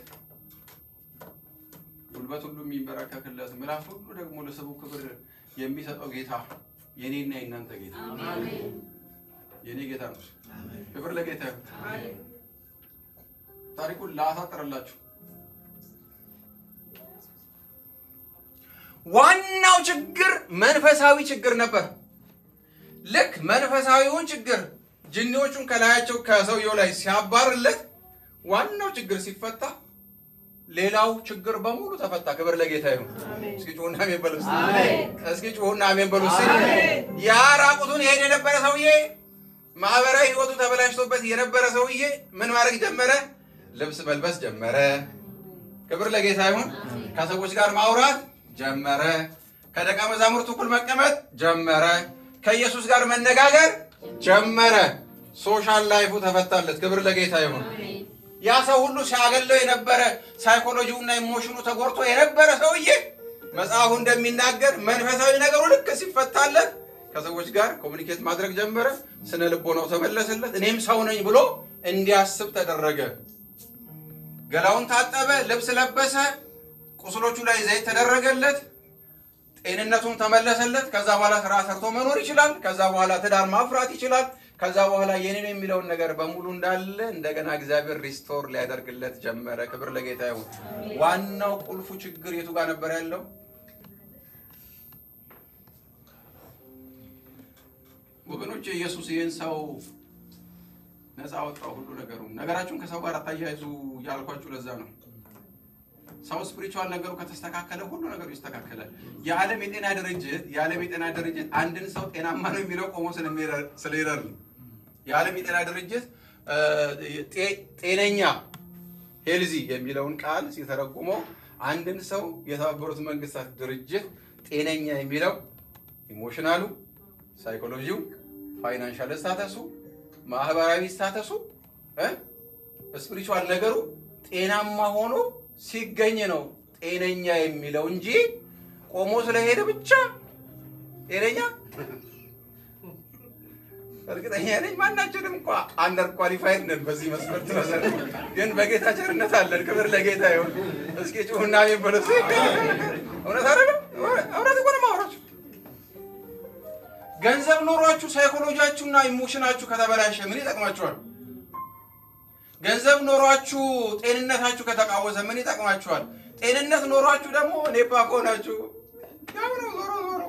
ጉልበት ሁሉ የሚንበረከክለት፣ ምላስ ሁሉ ደግሞ ለስሙ ክብር የሚሰጠው ጌታ የኔና የእናንተ ጌታ የኔ ጌታ ነው። ክብር ለጌታ ይሁን። ታሪኩን ላሳጥርላችሁ። ዋናው ችግር መንፈሳዊ ችግር ነበር። ልክ መንፈሳዊውን ችግር ጅኒዎቹን ከላያቸው ከሰውየው ላይ ሲያባርለት ዋናው ችግር ሲፈታ ሌላው ችግር በሙሉ ተፈታ። ክብር ለጌታ ይሁን። እስኪ ጮህና አሜን በሉ። እስኪ ጮህና አሜን በሉ። ያ ራቁቱን ይሄድ የነበረ ሰውዬ ማህበራዊ ህይወቱ ተበላሽቶበት የነበረ ሰውዬ ምን ማድረግ ጀመረ? ልብስ መልበስ ጀመረ። ክብር ለጌታ ይሁን። ከሰዎች ጋር ማውራት ጀመረ። ከደቀ መዛሙርቱ እኩል መቀመጥ ጀመረ። ከኢየሱስ ጋር መነጋገር ጀመረ። ሶሻል ላይፉ ተፈታለት። ክብር ለጌታ ይሁን። ያ ሰው ሁሉ ሲያገለው የነበረ ሳይኮሎጂውና ኢሞሽኑ ተጎርቶ የነበረ ሰውዬ መጽሐፉ እንደሚናገር መንፈሳዊ ነገሩ ልክ ሲፈታለት ከሰዎች ጋር ኮሙኒኬት ማድረግ ጀመረ። ስነ ልቦናው ተመለሰለት። እኔም ሰው ነኝ ብሎ እንዲያስብ ተደረገ። ገላውን ታጠበ፣ ልብስ ለበሰ፣ ቁስሎቹ ላይ ዘይት ተደረገለት፣ ጤንነቱን ተመለሰለት። ከዛ በኋላ ስራ ሰርቶ መኖር ይችላል። ከዛ በኋላ ትዳር ማፍራት ይችላል። ከዛ በኋላ የኔን የሚለውን ነገር በሙሉ እንዳለ እንደገና እግዚአብሔር ሪስቶር ሊያደርግለት ጀመረ። ክብር ለጌታ ይሁን። ዋናው ቁልፉ ችግር የቱ ጋር ነበር ያለው? ወገኖች ኢየሱስ ይህን ሰው ነፃ አወጣው። ሁሉ ነገራችሁን ከሰው ጋር አታያይዙ ያልኳችሁ ለዛ ነው። ሰው ስፒሪቹዋል ነገሩ ከተስተካከለ ሁሉ ነገሩ ይስተካከላል። የዓለም የጤና ድርጅት አንድን ሰው ጤናማ ነው የሚለው ቆሞ ስለሚረር ነው። የዓለም የጤና ድርጅት ጤነኛ ሄልዚ የሚለውን ቃል ሲተረጉመው አንድን ሰው የተባበሩት መንግስታት ድርጅት ጤነኛ የሚለው ኢሞሽናሉ፣ ሳይኮሎጂው፣ ፋይናንሻል ስታተሱ፣ ማህበራዊ ስታተሱ፣ ስፒሪቹዋል ነገሩ ጤናማ ሆኖ ሲገኝ ነው ጤነኛ የሚለው እንጂ ቆሞ ስለሄደ ብቻ ጤነኛ። እርግጠኛ ነኝ ማናችንም እንኳን አንደር ኳሊፋይድ ነን በዚህ መስፈርት መሰረት፣ ግን በጌታ ቸርነት አለን። ክብር ለጌታ ይሁን። እስኪ ጩሁና አሜን በሉ። እውነት አይደለም? እውነት እኮ ነው የማወራችሁ። ገንዘብ ኖሯችሁ ሳይኮሎጂያችሁና ኢሞሽናችሁ ከተበላሸ ምን ይጠቅማችኋል? ገንዘብ ኖሯችሁ ጤንነታችሁ ከተቃወሰ ምን ይጠቅማችኋል? ጤንነት ኖሯችሁ ደግሞ ኔፓ ከሆናችሁ ያው ነው ዞሮ ዞሮ።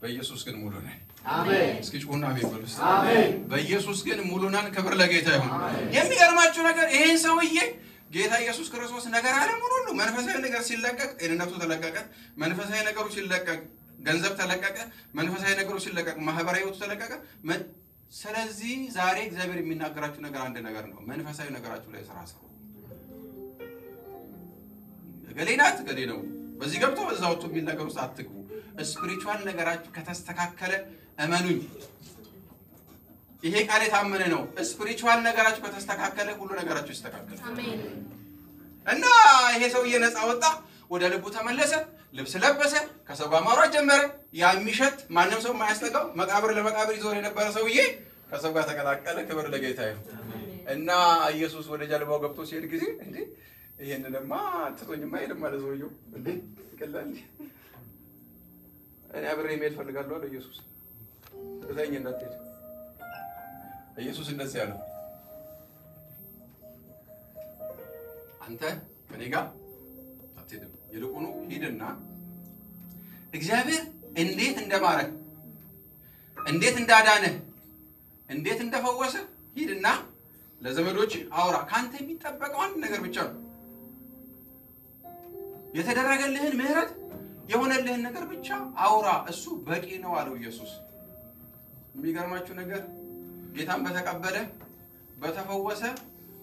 በኢየሱስ ግን ሙሉ ነን። አሜን። እስኪ ጩሁና አሜን በሉ። አሜን። በኢየሱስ ግን ሙሉ ነን። ክብር ለጌታ ይሁን። የሚገርማችሁ ነገር ይሄን ሰውዬ ጌታ ኢየሱስ ክርስቶስ ነገር ዓለሙን ሁሉ መንፈሳዊ ነገር ሲለቀቅ ጤንነቱ ተለቀቀ፣ መንፈሳዊ ነገሩ ሲለቀቅ ገንዘብ ተለቀቀ፣ መንፈሳዊ ነገሩ ሲለቀቅ ማህበራዊ ህይወቱ ተለቀቀ። ስለዚህ ዛሬ እግዚአብሔር የሚናገራችሁ ነገር አንድ ነገር ነው። መንፈሳዊ ነገራችሁ ላይ ስራ ሰሩ። ገሌናት ገሌ ነው በዚህ ገብቶ በዛ ወጥቶ የሚል ነገር ውስጥ አትግቡ። ስፒሪቹዋል ነገራችሁ ከተስተካከለ እመኑኝ፣ ይሄ ቃል የታመነ ነው። ስፒሪቹዋል ነገራችሁ ከተስተካከለ ሁሉ ነገራችሁ ይስተካከላል። አሜን። እና ይሄ ሰውዬ ነፃ ወጣ፣ ወደ ልቡ ተመለሰ፣ ልብስ ለበሰ፣ ከሰው ጋር ማውራት ጀመረ። ያ የሚሸት ማንም ሰው የማያስጠጋው መቃብር ለመቃብር ይዞር የነበረ ሰውዬ ከሰው ጋር ተቀላቀለ። ክብር ለጌታ ይሁን። እና ኢየሱስ ወደ ጀልባው ገብቶ ሲሄድ ጊዜ እንዴ ይሄንንማ ትቶኝማ ሄድም ማለት ሰውዬው እንዴ ይቀላል። እኔ አብሬ መሄድ ፈልጋለሁ አለ ኢየሱስ። እዛኝ እንዳትሄድ ኢየሱስ እንደዚህ ያለው አንተ ከኔ ጋር አትሄድም። ይልቁኑ ሂድና እግዚአብሔር እንዴት እንደማረክ እንዴት እንዳዳነ እንዴት እንደፈወሰ ሂድና ለዘመዶች አውራ። ካንተ የሚጠበቀው አንድ ነገር ብቻ ነው። የተደረገልህን ምህረት የሆነልህን ነገር ብቻ አውራ። እሱ በቂ ነው አለው ኢየሱስ። የሚገርማችሁ ነገር ጌታን በተቀበለ በተፈወሰ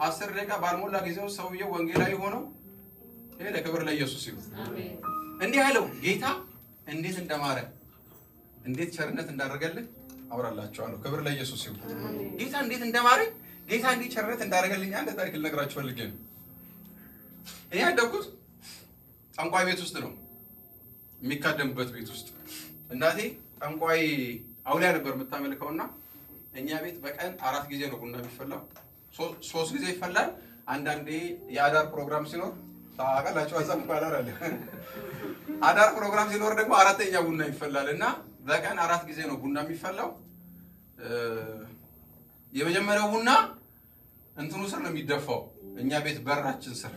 10 ደቂቃ ባልሞላ ጊዜው ሰውየው ወንጌላዊ ሆኖ ሄደ። ክብር ለኢየሱስ ይሁን። አሜን። እንዲህ አለው ጌታ እንዴት እንደማረ እንዴት ቸርነት እንዳደረገልህ አውራላችኋለሁ። ክብር ለኢየሱስ ይሁን። ጌታ እንዴት እንደማረ ጌታ እንዴት ቸርነት እንዳደረገልኝ አንድ ታሪክ ልነግራችሁ ፈልጌ ነው። እኔ ያደግኩት ጠንቋይ ቤት ውስጥ ነው፣ የሚካደምበት ቤት ውስጥ። እናቴ ጠንቋይ አውሊያ ነበር የምታመልከውና እኛ ቤት በቀን 4 ጊዜ ነው ቡና የሚፈላው። 3 ጊዜ ይፈላል። አንዳንዴ የአዳር ፕሮግራም ሲኖር ታውቃላችሁ፣ አዛም ባላር አለ። አዳር ፕሮግራም ሲኖር ደግሞ 4ኛ ቡና ይፈላልና በቀን 4 ጊዜ ነው ቡና የሚፈላው። የመጀመሪያው ቡና እንትኑ ስር ነው የሚደፋው፣ እኛ ቤት በራችን ስር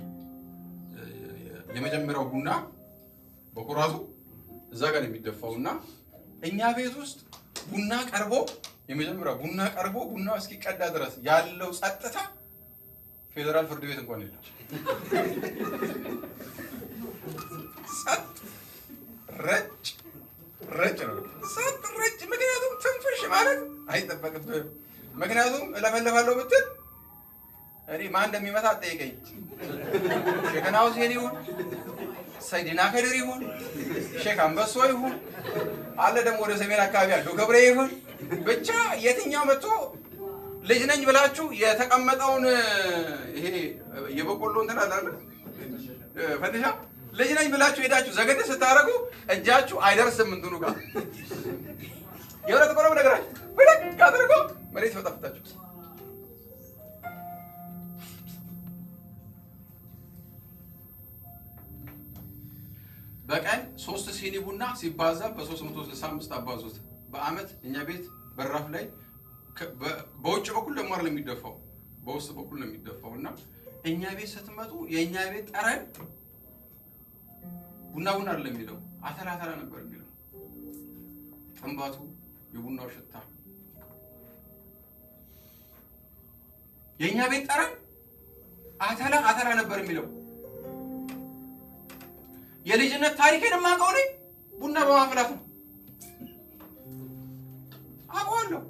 የመጀመሪያው ቡና በኩራቱ እዛ ጋር ነው የሚደፋውና እኛ ቤት ውስጥ ቡና ቀርቦ የመጀመሪያው ቡና ቀርቦ ቡና እስኪቀዳ ድረስ ያለው ጸጥታ ፌደራል ፍርድ ቤት እንኳን የለም። ጸጥ ረጭ ነው። ጸጥ ረጭ። ምክንያቱም ትንፍሽ ማለት አይጠበቅብህም። ምክንያቱም እለፈልፋለሁ ብትል እኔ ማን እንደሚመታ አትጠይቀኝ። ሼክ ሁሴን ይሁን ሰይድና ከድር ይሁን ሼክ አንበሶ ይሁን አለ ደግሞ ወደ ሰሜን አካባቢ ያለው ገብሬ ይሁን ብቻ የትኛው መጥቶ ልጅ ነኝ ብላችሁ የተቀመጠውን ይሄ የበቆሎ እንትን አለ አይደል ፈንዲሻ ልጅ ነኝ ብላችሁ ሄዳችሁ ዘገደ ስታረጉ እጃችሁ አይደርስም እንትኑ ጋር የወረት ቆረብ ነገራችሁ ብለህ አድርጎ መሬት ፈጣፍታችሁ በቀን 3 ሲኒ ቡና ሲባዛ በ365 አባዙት። በአመት እኛ ቤት በራፍ ላይ በውጭ በኩል ደግሞ አይደለም የሚደፋው፣ በውስጥ በኩል ነው የሚደፋውና እኛ ቤት ስትመጡ የኛ ቤት ጠረን ቡና አይደለም የሚለው አተላ ነበር የሚለው። ጥንባቱ የቡናው ሽታ የኛ ቤት ጠረን አተላ ነበር የሚለው። የልጅነት ታሪኬን የማውቀው ነኝ ቡና በማፍላት ነው። አውቀዋለሁ።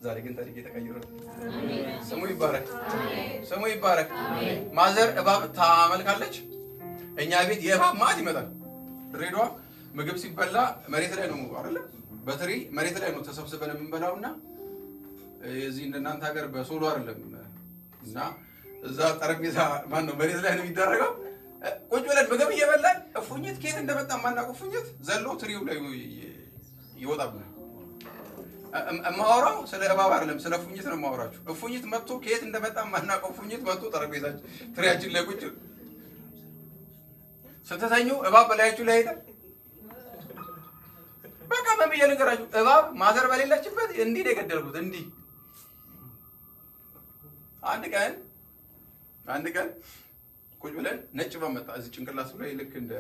ዛሬ ግን ታሪኬ ተቀይሯል። ስሙ ይባረክ፣ ስሙ ይባረክ። ማዘር እባብ ታመልካለች። እኛ ቤት የእባብ ማት ይመጣል። ድሬዳዋ ምግብ ሲበላ መሬት ላይ ነው አይደል? በትሪ መሬት ላይ ነው ተሰብስበን የምንበላውና እዚህ እንደናንተ ሀገር በሶሎ አይደለም እና እዛ ጠረጴዛ ማን ነው መሬት ላይ ነው የሚደረገው። ቁጭ ብለን ምግብ እየበላን እፉኝት ከየት እንደመጣ ማናውቀው እፉኝት ዘሎ ትሪው ላይ ይወጣብናል። እማወራው ስለ እባብ አይደለም ስለ እፉኝት ነው የማወራችሁ። እፉኝት መጥቶ ከየት እንደመጣ ማናውቀው እፉኝት መጥቶ ጠረጴዛችን ትሪያችን ላይ ቁጭ ስትተኙ እባብ በላያችሁ ላይ ሄደ። በቃ ምን ብዬ ልንገራችሁ፣ እባብ ማዘር በሌለችበት እንዲህ ነው የገደልኩት። እንዲህ አንድ ቀን ቁጭ ብለን ነጭ እባብ መጣ። እዚህ ጭንቅላቱ ላይ ልክ እንደ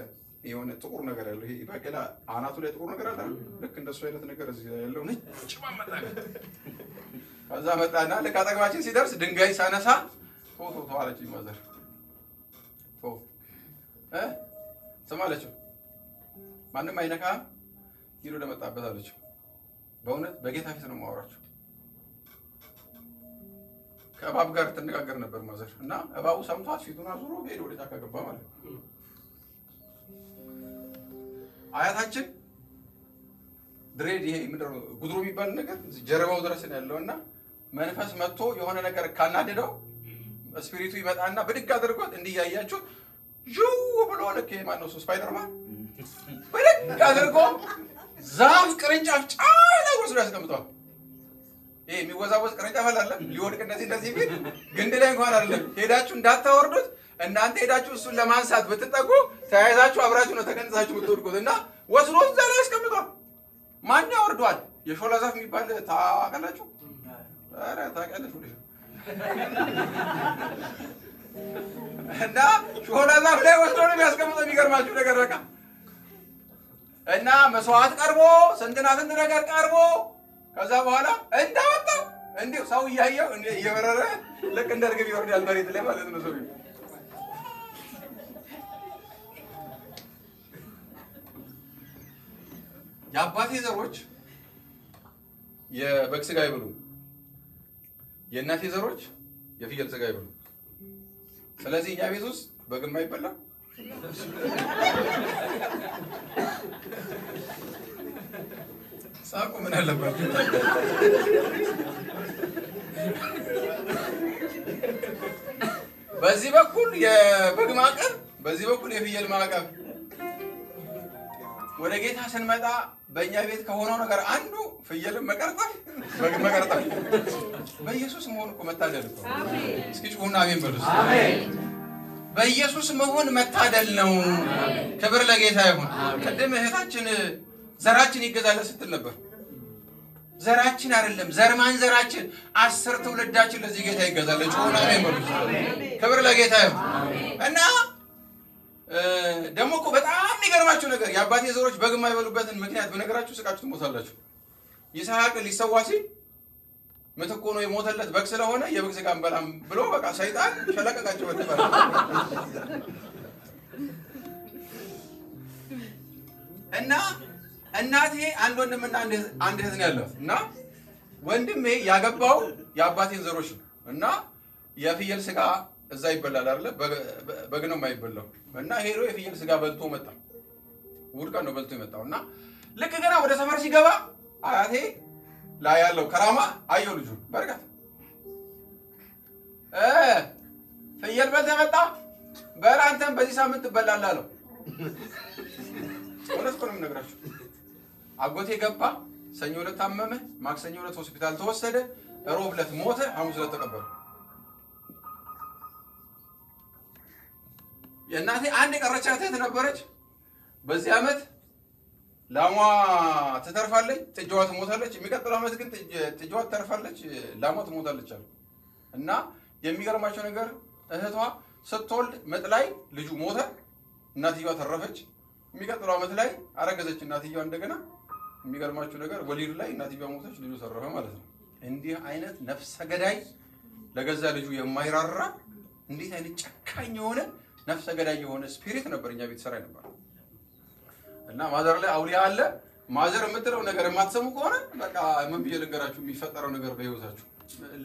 የሆነ ጥቁር ነገር ያለው ይሄ ባቄላ አናቱ ላይ ጥቁር ነገር አለ። ልክ እንደሱ አይነት ነገር እዚህ ያለው ነጭ እባብ መጣ። ከዛ መጣና ልክ አጠገባችን ሲደርስ ድንጋይ ሳነሳ ቶ አለችኝ ማዘር። ስማለችው ማንም አይነካም ይሉ ለመጣበት አለችው። በእውነት በጌታ ፊት ነው የማወራቸው። ከእባብ ጋር ትነጋገር ነበር ማዘር እና እባቡ ሰምቷት ፊቱን አዙሮ ሄዶ ወደ ጫካ ገባ ማለት ነው። አያታችን ድሬድ ይሄ ምንድነው ጉድሮ የሚባል ነገር ጀርባው ድረስ ነው ያለውና መንፈስ መጥቶ የሆነ ነገር ካናደደው ስፒሪቱ ይመጣና ብድግ አድርጎት እንዲያያችሁ ጁው ብሎ ልክ ማን ነው ስፓይደርማን ብድግ አድርጎ ዛፍ ቅርንጫፍ ጫላ ወስዶ ያስቀምጠዋል። ይሄ የሚወዛወዝ ቅርንጫፍ አለ ሊወድቅ እንደዚህ ቢል ግንድ ላይ እንኳን አይደለም ሄዳችሁ እንዳታወርዱት። እናንተ ሄዳችሁ እሱን ለማንሳት ብትጠጉ ተያይዛችሁ አብራችሁ ነው ተቀንጻችሁ ብትወድቁት እና ወስዶ እዛ ላይ ያስቀምጠዋል። ማን ያወርደዋል? የሾላ ዛፍ የሚባል ታውቃላችሁ? ኧረ ታውቂያለሽ ሁሉ እና ሾላ ዛፍ ላይ ወስዶ ነው የሚያስቀምጠው። የሚገርማችሁ ነገር በቃ እና መስዋዕት ቀርቦ ስንትና ስንት ነገር ቀርቦ ከዛ በኋላ እንዳወጣው እንዲሁ ሰው እያየው እየበረረ ልክ እንደ እርግብ ይወርዳል መሬት ላይ ማለት ነው። ሰው የአባቴ ዘሮች የበግ ስጋ ይብሉ፣ የእናቴ ዘሮች የፍየል ስጋ ይብሉ። ስለዚህ እኛ ቤት ውስጥ በግም አይበላም፣ ሳቁ ምን አለባችሁ? በዚህ በኩል የበግ ማዕቀብ፣ በዚህ በኩል የፍየል ማዕቀብ። ወደ ጌታ ስንመጣ በእኛ ቤት ከሆነው ነገር አንዱ ፍየልን መቀርጠፍ፣ በግን መቀርጠፍ። በኢየሱስ መሆን እኮ መታደል እኮ። እስኪ ጩኹና አሜን በሉ። በኢየሱስ መሆን መታደል ነው። ክብር ለጌታ ይሁን። ቅድም እህታችን ዘራችን ይገዛል ስትል ነበር። ዘራችን አይደለም ዘር ማንዘራችን 10 ትውልዳችን ለዚህ ጌታ ይገዛል። ጩኹና አሜን በሉ። ክብር ለጌታ ይሁን። እና ደግሞ እኮ በጣም የሚገርማችሁ ነገር የአባቴ ዘሮች በግ የማይበሉበትን ምክንያት በነገራችሁ ስቃችሁ ትሞታላችሁ። ይስሐቅ ሊሰዋ ሲል ምትኮ ነው የሞተለት በግ ስለሆነ የበግ ስጋ እንበላም ብሎ በቃ ሰይጣን ሸለቀቃቸው ወደባለ። እና እናቴ አንድ ወንድምና አንድ እህት ነው ያለው። እና ወንድሜ ያገባው የአባቴን ዘሮች ነው። እና የፍየል ስጋ እዛ ይበላል አይደለ? በግ ነው የማይበላው። እና ሄዶ የፍየል ስጋ በልቶ መጣ። ውድቀ ነው በልቶ የመጣው። እና ልክ ገና ወደ ሰፈር ሲገባ አያቴ ላይ ያለው ከራማ አየው ልጁ በርቀት ፍየል በልተህ መጣ፣ በል አንተም በዚህ ሳምንት ትበላለህ አለው። እውነት እኮ ነው የምነግራችሁ። አጎቴ ገባ፣ ሰኞ ዕለት ታመመ፣ ማክሰኞ ዕለት ሆስፒታል ተወሰደ፣ ሮብ ዕለት ሞተ፣ ሐሙስ ዕለት ተቀበረ። የእናቴ አንድ የቀረቻት እህት ነበረች። በዚህ ዓመት ላሟ ትተርፋለች፣ ጥጃዋ ትሞታለች። የሚቀጥለው ዓመት ግን ጥጃዋ ትተርፋለች፣ ላሟ ትሞታለች አሉ። እና የሚገርማቸው ነገር እህቷ ስትወልድ ምጥ ላይ ልጁ ሞተ፣ እናትየዋ ተረፈች። የሚቀጥለው ዓመት ላይ አረገዘች እናትየዋ እንደገና። የሚገርማቸው ነገር ወሊድ ላይ እናትየዋ ሞተች፣ ልጁ ተረፈ ማለት ነው። እንዲህ አይነት ነፍሰ ገዳይ ለገዛ ልጁ የማይራራ እንዴት አይነት ጨካኝ የሆነ ነፍሰ ገዳይ የሆነ ስፒሪት ነበር እኛ ቤት ሰራ ነበር። እና ማዘር ላይ አውሊያ አለ። ማዘር የምትለው ነገር የማትሰሙ ከሆነ በቃ ምን ብዬ ልንገራችሁ የሚፈጠረው ነገር በህይወታችሁ።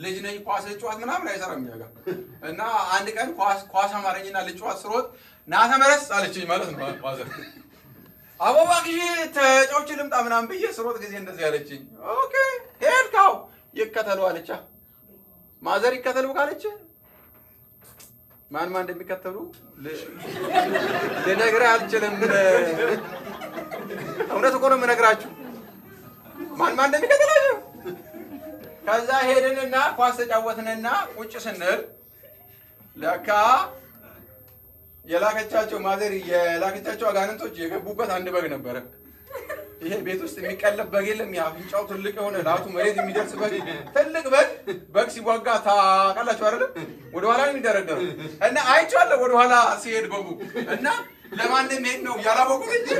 ልጅ ነኝ ኳስ ልጫወት ምናምን አይሰራም እኛ ጋር። እና አንድ ቀን ኳስ አማረኝና ልጫወት ስሮጥ ና ተመለስ አለችኝ ማለት ነው ማዘር። አበባ ግዢ ተጫውቼ ልምጣ ምናምን ብዬ ስሮጥ ጊዜ እንደዚህ አለችኝ። ኦኬ ሄድካው ይከተሉ አለቻ። ማዘር ይከተሉ ካለች ማን እንደሚከተሉ ልነግርህ አልችልም። እውነት እኮ ነው የምነግራችሁ ማን እንደሚከተላቸው። ከዛ ሄድንና ኳስ ተጫወትንና ቁጭ ስንል ለካ የላከቻቸው ማዘር የላከቻቸው አጋንንቶች የገቡበት አንድ በግ ነበረ። ይሄ ቤት ውስጥ የሚቀለብ በግ የለም። አፍንጫው ትልቅ የሆነ ላቱ መሬት የሚደርስ በግ፣ ትልቅ በግ ሲዋጋ ታውቃላችሁ አይደል? ወደ ኋላ ነው የሚደረደረው። እና አይቼዋለሁ ወደ ኋላ ሲሄድ በጉ። እና ለማን እንደሚሄድ ነው ያላወቁት እንጂ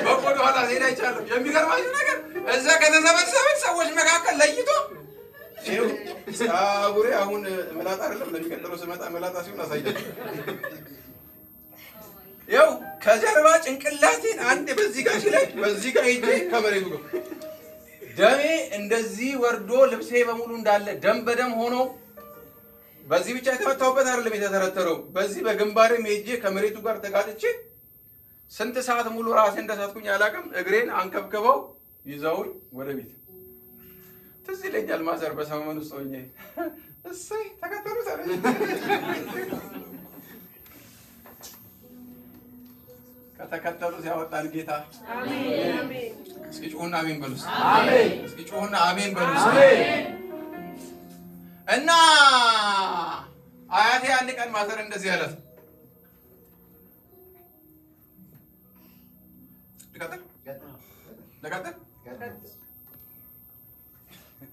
በግ ወደ ኋላ ሲሄድ አይቻለሁ። የሚገርማችሁ ነገር እዛ ከተሰበሰብን ሰዎች መካከል ለይቶ ፀጉሬ አሁን መላጣ አይደለም፣ ለሚቀጥለው ስመጣ መላጣ ሲሆን አሳያለሁ። ያው ከጀርባ ጭንቅላቴን አንድ በዚህ ጋር ሲለኝ በዚህ ጋር ሄጄ ከመሬቱ ጋር ደሜ እንደዚህ ወርዶ ልብሴ በሙሉ እንዳለ ደም በደም ሆኖ በዚህ ብቻ የተመታሁበት አይደለም የተተረተረው፣ በዚህ በግንባሬም ሄጄ ከመሬቱ ጋር ተጋጭቼ ስንት ሰዓት ሙሉ ራሴ እንደሳትኩኝ አላውቅም። እግሬን አንከብክበው ይዘውኝ ወደ ቤት። ትዝ ይለኛል ማዘር በሰመመን ውስጥ ሆኜ እሰይ ተከተሉ ሰረ ከተከተሉት ያወጣን ጌታ አሜን። እስኪ ጩኹና አሜን በሉ። አሜን። እስኪ ጩኹና አሜን በሉ። አሜን። እና አያቴ አንድ ቀን ማዘር እንደዚህ አላት። ለቀጥል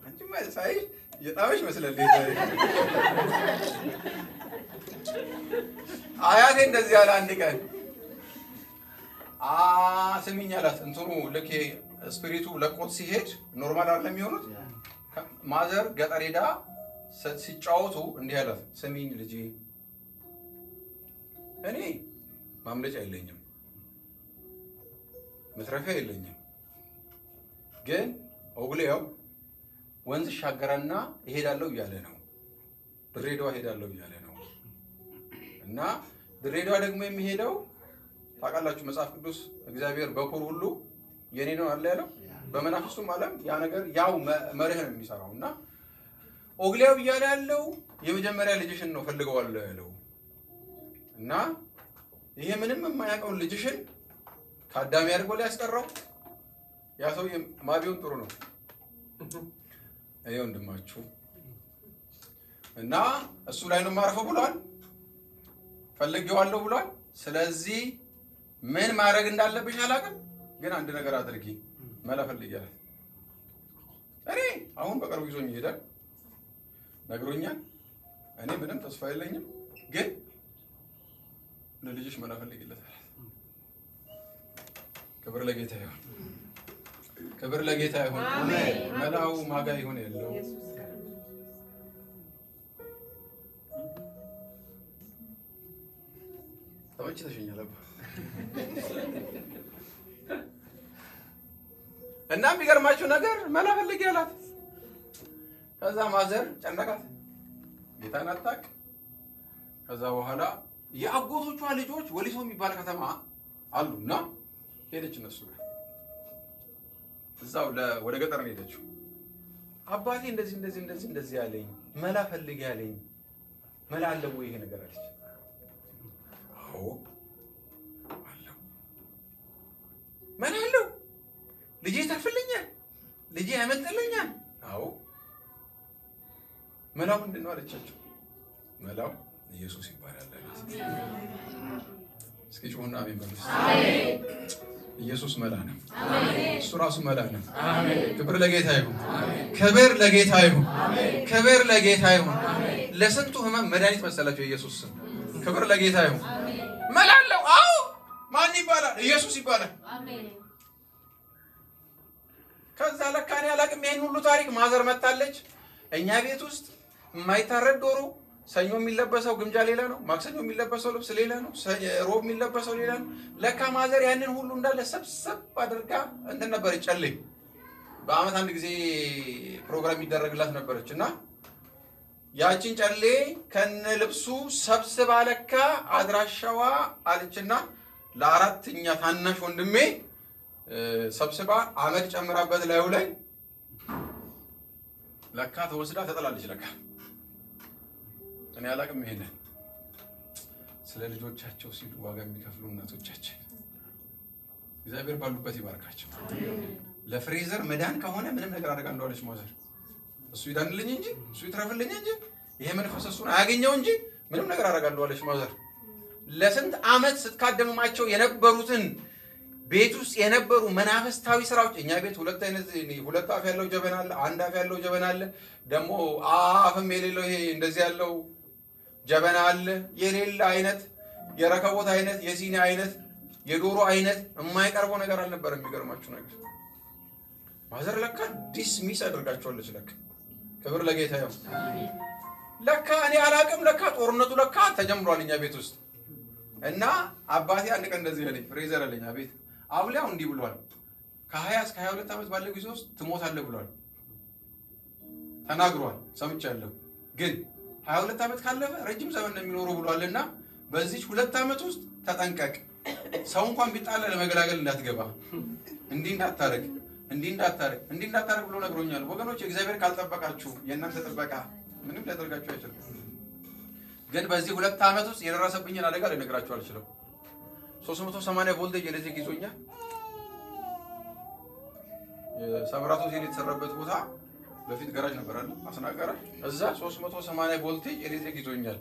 አንቺማ ሳይሽ የጣበሽ መስለልኝ አያቴ እንደዚህ ያለ አንድ ቀን ስሚኝ አላት። እንትኑ ልክ ስፒሪቱ ለቆት ሲሄድ ኖርማል አይደለም የሚሆኑት። ማዘር ገጠር ሄዳ ሲጫወቱ እንዲህ አላት፣ ስሚኝ ልጄ እኔ ማምለጫ የለኝም፣ መትረፊያ የለኝም፣ ግን ኦግሌው ወንዝ ሻገረና እሄዳለሁ እያለ ነው፣ ድሬዳዋ እሄዳለሁ እያለ ነው። እና ድሬዳዋ ደግሞ የሚሄደው ታውቃላችሁ መጽሐፍ ቅዱስ እግዚአብሔር በኩር ሁሉ የኔ ነው አለ ያለው። በመናፍስቱም ዓለም ያ ነገር ያው መርህ ነው የሚሰራው። እና ኦግሌው እያለ ያለው የመጀመሪያ ልጅሽን ነው ፈልገዋለሁ ያለው። እና ይሄ ምንም የማያውቀውን ልጅሽን ከአዳሚ አድርጎ ላይ ያስቀረው ያ ሰው ማቢውን ጥሩ ነው ወንድማችሁ እና እሱ ላይ ነው ማረፈው ብሏል። ፈልጌዋለሁ ብሏል። ስለዚህ ምን ማድረግ እንዳለብሽ አላውቅም፣ ግን አንድ ነገር አድርጊ፣ መላ ፈልጊያለሁ። እኔ አሁን በቅርቡ ይዞኝ ይሄዳል፣ ነግሮኛል። እኔ ምንም ተስፋ የለኝም፣ ግን ለልጅሽ መላ ፈልጊለታል። ክብር ለጌታ ይሁን፣ ክብር ለጌታ ይሁን። አሜን። መላው ማጋ ይሁን ያለው ተመችተሽኛል አባ። እና የሚገርማችሁ ነገር መላ ፈልጊ አላት። ከዛ ማዘር ጨነቃት፣ ጌታን አታውቅ። ከዛ በኋላ የአጎቶቿ ልጆች ወሊሶ የሚባል ከተማ አሉና ሄደች እነሱ ጋር። እዛው ወደ ገጠር ነው ሄደችው። አባቴ እንደዚህ ያለኝ መላ ፈልጊ ያለኝ፣ መላ አለው ወይ ይሄ ነገር አለች። አዎ አለው፣ መላ አለው። ልጄ ተርፍልኛል፣ ልጄ ያመልጥልኛል። አዎ መላው ምንድን ነው አለቻቸው። መላው ኢየሱስ ይባላል። እስኪ ጮህና አሜን በሉ። አሜን። ኢየሱስ መላ ነው። አሜን። እሱ ራሱ መላ ነው። አሜን። ክብር ለጌታ ይሁን። አሜን። ክብር ለጌታ ይሁን። አሜን። ክብር ለጌታ ይሁን። አሜን። ለስንቱ ህመም መድኃኒት መሰላቸው ኢየሱስ ስም። ክብር ለጌታ ይሁን። አሜን። መላ አለው። አዎ ማን ይባላል? ኢየሱስ ይባላል። አሜን። ከዛ ለካ እኔ አላውቅም ይሄን ሁሉ ታሪክ። ማዘር መጣለች እኛ ቤት ውስጥ የማይታረድ ዶሮ፣ ሰኞ የሚለበሰው ግምጃ ሌላ ነው፣ ማክሰኞ የሚለበሰው ልብስ ሌላ ነው፣ ሮብ የሚለበሰው ሌላ ነው። ለካ ማዘር ያንን ሁሉ እንዳለ ሰብሰብ አድርጋ እንትን ነበር ጨሌ በአመት አንድ ጊዜ ፕሮግራም ይደረግላት ነበረች። እና ያቺን ጨሌ ከነ ልብሱ ሰብስባ ለካ አድራሻዋ አለችና ለአራተኛ ታናሽ ወንድሜ ሰብስባ አመድ ጨምራበት ላዩ ላይ ለካ ተወስዳ ተጠላለች። ለካ እኔ አላውቅም። ይሄንን ስለ ልጆቻቸው ሲሉ ዋጋ የሚከፍሉ እናቶቻችን እግዚአብሔር ባሉበት ይባርካቸው። ለፍሬዘር መዳን ከሆነ ምንም ነገር አደጋ እንደዋለች ማዘር እሱ ይዳንልኝ እንጂ እሱ ይትረፍልኝ እንጂ ይሄ መንፈስ እሱን አያገኘው እንጂ ምንም ነገር አደጋ እንደዋለች ማዘር ለስንት አመት ስትካደምማቸው የነበሩትን ቤት ውስጥ የነበሩ መናፍስታዊ ስራዎች እኛ ቤት ሁለት አፍ ያለው ጀበና አለ፣ አንድ አፍ ያለው ጀበና አለ፣ ደግሞ አፍም የሌለው ይሄ እንደዚህ ያለው ጀበና አለ። የሌላ አይነት የረከቦት አይነት የሲኒ አይነት የዶሮ አይነት የማይቀርበው ነገር አልነበረም። የሚገርማችሁ ነገር ማዘር ለካ ዲስሚስ አድርጋቸዋለች። ለካ ክብር ለጌታ ይሁን። ለካ እኔ አላውቅም። ለካ ጦርነቱ ለካ ተጀምሯል እኛ ቤት ውስጥ። እና አባቴ አንድ ቀን እንደዚህ ያለኝ ፍሬዘር አለኝ። አቤት አብላው እንዲህ ብሏል፣ ከ20 እስከ 22 ዓመት ባለው ጊዜ ውስጥ ትሞታለህ ብሏል ተናግሯል፣ ሰምቻለሁ። ግን 22 ዓመት ካለፈ ረጅም ዘመን ነው የሚኖረው ብሏልና በዚህ 2 ዓመት ውስጥ ተጠንቀቅ፣ ሰው እንኳን ቢጣላ ለመገላገል እንዳትገባ፣ እንዲህ እንዳታረግ ብሎ ነግሮኛል። ወገኖች እግዚአብሔር ካልጠበቃችሁ የእናንተ ጥበቃ ምንም ሊያደርጋችሁ አይችልም። ግን በዚህ 2 ዓመት ውስጥ የደረሰብኝን አደጋ ልነግራችሁ አልችልም። 380 ቮልቴጅ ኤሌክትሪክ ይዞኛል። የሰምራት ሆቴል የተሰራበት ቦታ በፊት ገራጅ ነበር አይደል? አስናቀራ እዛ 380 ቮልቴጅ ኤሌክትሪክ ይዞኛል።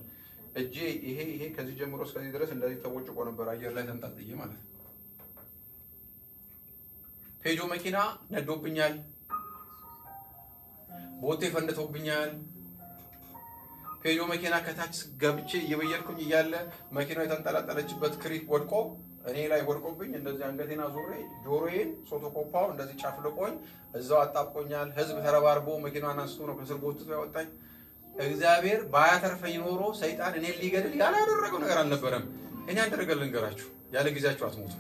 እጄ ይሄ ከዚህ ጀምሮ እስከዚህ ድረስ እንደዚህ ተቦጭቆ ነበር፣ አየር ላይ ተንጠልጥዬ ማለት ነው። ፔጆ መኪና ነዶብኛል። ቦቴ ፈንድቶብኛል። ፔጆ መኪና ከታች ገብቼ እየበየድኩኝ እያለ መኪናው የተንጠላጠለችበት ክሪክ ወድቆ እኔ ላይ ወድቆብኝ እንደዚህ አንገቴና ዙሬ ጆሮዬን ሶቶኮፓው እንደዚህ ጫፍልቆኝ እዛው አጣብቆኛል። ህዝብ ተረባርቦ መኪናዋን አንስቶ ነው ከስር ጎትቶ ያወጣኝ። እግዚአብሔር ባያተርፈኝ ኖሮ ሰይጣን እኔን ሊገድል ያላደረገው ነገር አልነበረም። እኔ አንድ ነገር ልንገራችሁ፣ ያለ ጊዜያችሁ አትሞቱም።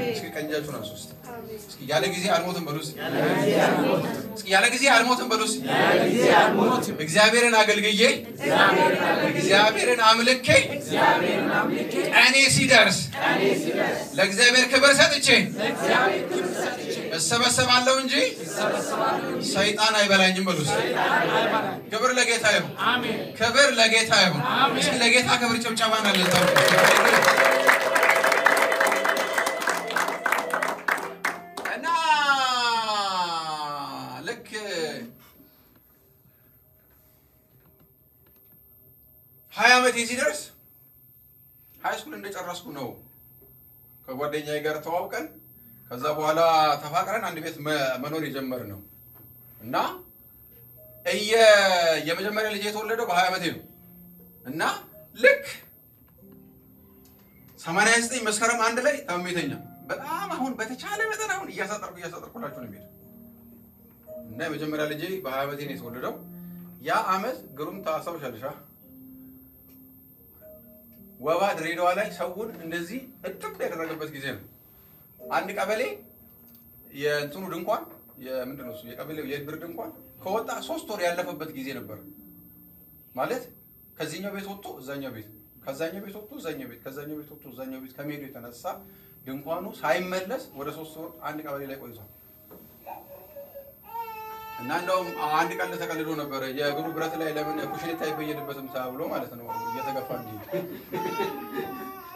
እስኪ ቀኛችሁን አንሱ። እስኪ ያለ ጊዜ አልሞትም በሉ። እስኪ ያለ ጊዜ አልሞትም በሉ። እግዚአብሔርን አገልግዬ እግዚአብሔርን አምልኬ እኔ ሲደርስ ለእግዚአብሔር ክብር ሰጥቼ እሰበሰባለሁ እንጂ ሰይጣን አይበላኝም በሉ። ክብር ለጌታ ይሁን። ክብር ለጌታ ይሁን። እስኪ ለጌታ ክብር ጭብጨባና ለታው እና ልክ 20 ዓመቴ ሲደርስ ሃይ ስኩል እንደጨረስኩ ነው ከጓደኛዬ ጋር ተዋውቀን ከዛ በኋላ ተፋቅረን አንድ ቤት መኖር የጀመርነው እና የመጀመሪያ ልጅ የተወለደው በ20 ዓመቴ ነው እና ልክ 89 መስከረም 1 ላይ ታሜተኛ በጣም አሁን በተቻለ መጠን አሁን እያሳጠርኩላችሁ ነው የሚሄድ እና የመጀመሪያ ልጅ በ20 ዓመቴ ነው የተወለደው። ያ አመት ግሩም ታስታውሻለሽ? ወባ ድሬዳዋ ላይ ሰውን እንደዚህ እጥቅ ያደረገበት ጊዜ ነው። አንድ ቀበሌ የእንትኑ ድንኳን የምንድን ነው እሱ የቀበሌው የድር ድንኳን ከወጣ 3 ወር ያለፈበት ጊዜ ነበር። ማለት ከዚህኛው ቤት ወጥቶ እዛኛው ቤት ከዛኛው ቤት ወጥቶ እዛኛው ቤት ከዛኛው ቤት ወጥቶ እዛኛው ቤት ከመሄዱ የተነሳ ድንኳኑ ሳይመለስ ወደ 3 ወር አንድ ቀበሌ ላይ ቆይቷል። እና እንደውም አንድ ቀን ተቀልዶ ነበር የእግሩ ብረት ላይ ለምን ኩሽኔታ አይበየድበትም ተብሎ ማለት ነው እየተገፋ እንጂ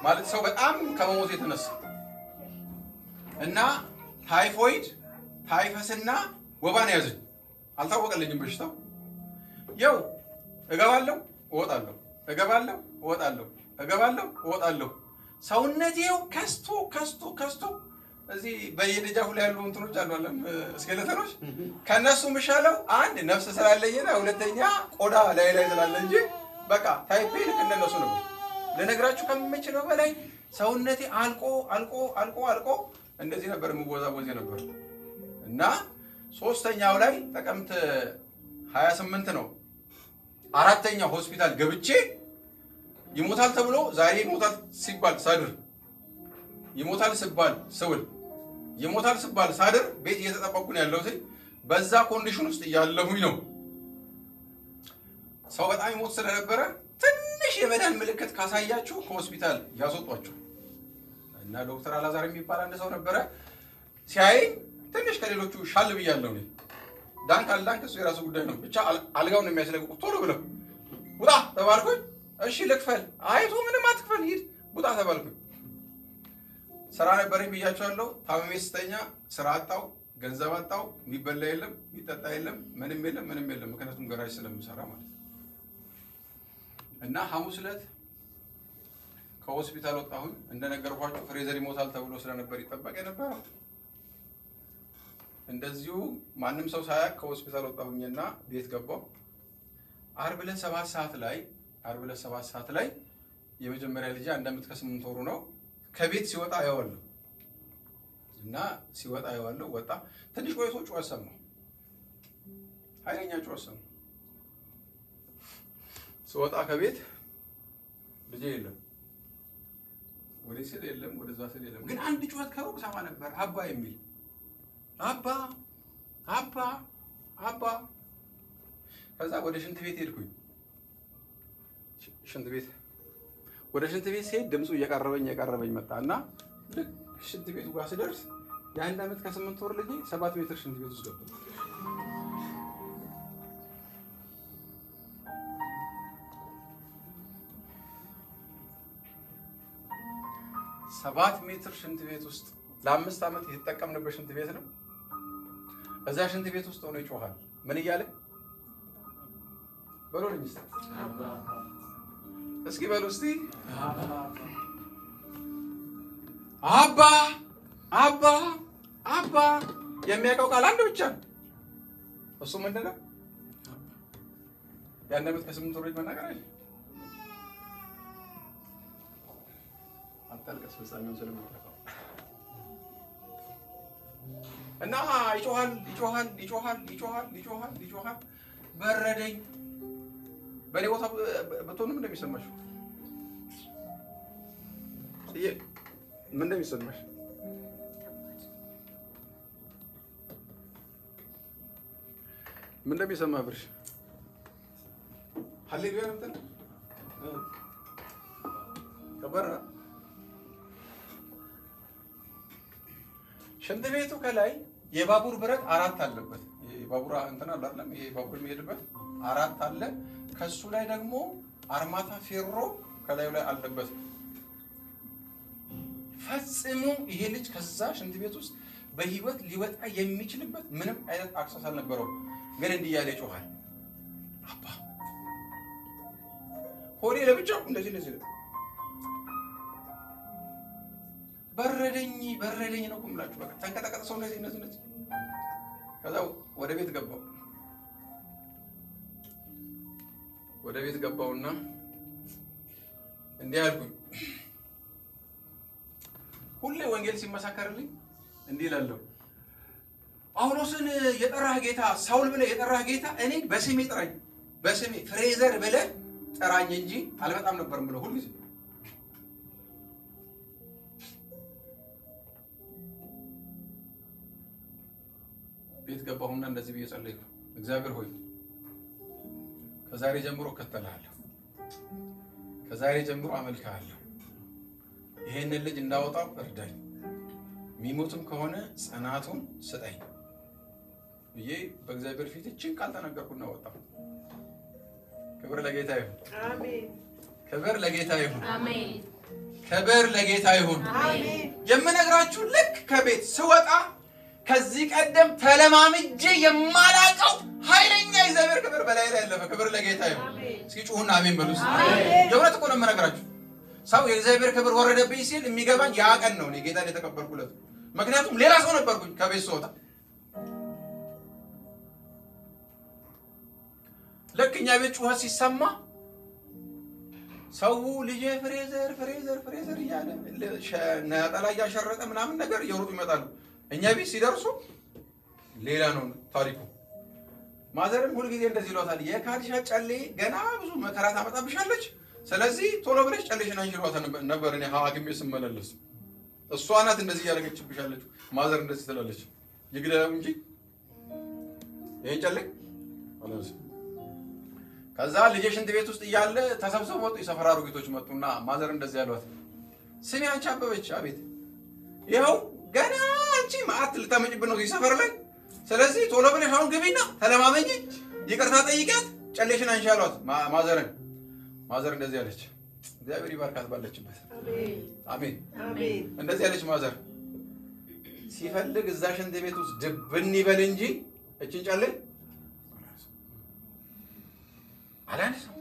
ማለት ሰው በጣም ከመሞት የተነሳ እና ታይፎይድ ታይፈስና ወባን ያዘኝ። አልታወቀልኝም በሽታው። ያው እገባለሁ እወጣለሁ እገባለሁ እወጣለሁ እገባለሁ እወጣለሁ። ሰውነቴው ከስቶ እዚህ በየደጃፉ ላይ ያሉ እንትኖች አሉ አይደል ስኬለተኖች ከነሱ ምሻለው አንድ ነፍስ ስላለኝና ሁለተኛ ቆዳ ላይ ስላለ እንጂ በቃ ታይፔ ልክ እንደነሱ ነው። ለነገራችሁ ከምችለው በላይ ሰውነቴ አልቆ እንደዚህ ነበር የምወዛወዝ ነበር እና ሶስተኛው ላይ ጥቅምት 28 ነው አራተኛው ሆስፒታል ገብቼ ይሞታል ተብሎ ዛሬ ይሞታል ሲባል ሳድር ይሞታል ሲባል ስውል ይሞታል ሲባል ሳድር ቤት እየተጠበቁ ነው ያለው። በዛ ኮንዲሽን ውስጥ ያለሁኝ ነው። ሰው በጣም ይሞት ስለነበረ ትንሽ የመዳን ምልክት ካሳያችሁ ከሆስፒታል ያስወጧችሁ እና ዶክተር አላዛር የሚባል አንድ ሰው ነበረ። ሲያይ ትንሽ ከሌሎቹ ሻል ብያለሁ ነው። ዳንክ አልዳንክ እሱ የራሱ ጉዳይ ነው። ብቻ አልጋውን የሚያስለቅቁት ቶሎ ብለው ውጣ ተባልኩኝ። እሺ ልክፈል። አይቶ ምንም አትክፈል ሂድ ውጣ ተባልኩኝ። ስራ ነበረኝ ብያቸዋለሁ። ታመሜ ስተኛ ስራ አጣው፣ ገንዘብ አጣው፣ የሚበላ የለም የሚጠጣ የለም ምንም የለም። ምክንያቱም ገራጅ ስለምሰራ ማለት እና ሐሙስ ዕለት ከሆስፒታል ወጣሁኝ። እንደነገርኳችሁ ፍሬዘር ይሞታል ተብሎ ስለነበር ይጠበቅ ነበር። እንደዚሁ ማንም ሰው ሳያውቅ ከሆስፒታል ወጣሁኝና ቤት ገባሁ። ዓርብ ዕለት 7 ሰዓት ላይ የመጀመሪያ ልጅ 1 ዓመት ከ8 ወሩ ነው። ከቤት ሲወጣ አየዋለሁ እና ሲወጣ አየዋለሁ። ወጣ ትንሽ ቆይቶ ጩኸት ሰማሁ። ኃይለኛ ጩኸት ሰማሁ። ስወጣ ከቤት ልጄ የለም፣ ወደ ስል የለም፣ ወደዛ ስል የለም። ግን አንድ ጩኸት ከሩቅ ሰማ ነበር፣ አባ የሚል አባ አባ አባ። ከዛ ወደ ሽንት ቤት ሄድኩኝ። ወደ ሽንት ቤት ሲሄድ ድምፁ እየቀረበኝ መጣና ልክ ሽንት ቤቱ ጋር ስደርስ የ1 ዓመት ከ8 ወር ልጅ 7 ሜትር ሽንት ቤት ውስጥ ገባ። 7 ሜትር ሽንት ቤት ውስጥ ለ5 ዓመት የተጠቀምንበት ሽንት ቤት ነው። እዛ ሽንት ቤት ውስጥ ሆኖ ይጮሃል። ምን እያለ በሉልኝ እስኪ በሉ እስቲ አባ አባ አባ። የሚያውቀው ቃል አንድ ብቻ ነው። እሱ ምንድነው? ያን ዓመት ከ8 ወር መናገር አይደል? አጣልቀስ ፍጻሜውን ስለምታውቀው እና ይጮሃል በረደኝ። በኔ ቦታ በቶንም እንደሚሰማሽ ምን እንደሚሰማሽ ምን እንደሚሰማ ብርሽ ሃሌሉያ እንትን ከበራ ሽንት ቤቱ ከላይ የባቡር ብረት 4 አለበት። የባቡር እንትን አለ አይደል? ይሄ ባቡር የሚሄድበት 4 አለ። ከሱ ላይ ደግሞ አርማታ ፌሮ ከላዩ ላይ አለበት። ፈጽሞ ይሄ ልጅ ከዛ ሽንት ቤት ውስጥ በህይወት ሊወጣ የሚችልበት ምንም አይነት አክሰስ አልነበረው። ግን እንዲህ ያለ ይጮሃል። አባ ሆዴ ለብቻው እንደዚህ በረደኝ ነው ቁምላችሁ። በቃ ተንቀጠቀጠ ሰው እንደዚህ። ከዛ ወደ ቤት ገባውና እንዲህ አልኩኝ። ሁሌ ወንጌል ሲመሰከርልኝ እንዲህ እላለሁ፣ ጳውሎስን የጠራህ ጌታ፣ ሳውል ብለህ የጠራህ ጌታ እኔ በስሜ ጥራኝ፣ በስሜ ፍሬዘር ብለህ ጥራኝ እንጂ አልመጣም ነበር ብለው ሁሉ ጊዜ ቤት ገባሁና እንደዚህ ብዬ ጸለይኩ። እግዚአብሔር ሆይ ከዛሬ ጀምሮ እከተልሃለሁ፣ ከዛሬ ጀምሮ አመልክሃለሁ። ይሄንን ልጅ እንዳወጣው እርዳኝ፣ የሚሞትም ከሆነ ጽናቱን ስጠኝ ብዬ በእግዚአብሔር ፊት እችን ቃል ተናገርኩና ወጣሁ። ክብር ለጌታ ይሁን። አሜን። ክብር ለጌታ ይሁን። አሜን። ክብር ለጌታ ይሁን። አሜን። የምነግራችሁ ልክ ከቤት ስወጣ ከዚህ ቀደም ተለማምጄ የማላቀው ኃይለኛ የእግዚአብሔር ክብር በላይ ላይ ያለፈ። ክብር ለጌታ ይሁን። እስኪ ጩሁና አሜን በሉ። የእውነት እኮ ነው የምነግራችሁ። ሰው የእግዚአብሔር ክብር ወረደብኝ ሲል የሚገባኝ ያ ቀን ነው እኔ ጌታን የተቀበልኩለት። ምክንያቱም ሌላ ሰው ነበርኩኝ ከቤት ስወጣ። ልክ እኛ ቤት ጩኸት ሲሰማ ሰው ልጄ ፍሬዘር እያለ ነጠላ እያሸረጠ ምናምን ነገር እየሮጡ ይመጣሉ። እኛ ቤት ሲደርሱ ሌላ ነው ታሪኩ። ማዘርን ሁልጊዜ እንደዚህ ይሏታል፣ የካድሻ ጨሌ ገና ብዙ መከራ ታመጣብሻለች፣ ስለዚህ ቶሎ ብለሽ ጨሌሽን አንቺ ይሏት ነበር። እኔ ሐኪም ቤት ስመላለስ እሷ ናት እንደዚህ እያደረገችብሻለች። ማዘር እንደዚህ ትላለች፣ ይግደለው እንጂ ይሄን ጨሌ አለስ። ከዛ ልጄ ሽንት ቤት ውስጥ እያለ ተሰብስበው መጡ። የሰፈር አሮጊቶች መጡና ማዘር እንደዚህ ያሏት፣ ስሚ አንቺ አበበች፣ አቤት፣ ይኸው ገና አንቺ ማአት ልታመጭብን ነው እዚህ ሰፈር ላይ፣ ስለዚህ ቶሎ ብለሽ አሁን ግቢና ተለማመኝ፣ ይቅርታ ጠይቂያት፣ ጨሌሽን አንቺ አሏት ማዘርን። ማዘር እንደዚህ አለች፣ እግዚአብሔር ይባርካት ባለችበት። አሜን አሜን። እንደዚህ አለች ማዘር፣ ሲፈልግ እዛ ሽንት ቤት ውስጥ ድብን ይበል እንጂ እቺን ጨሌ አላነሳም።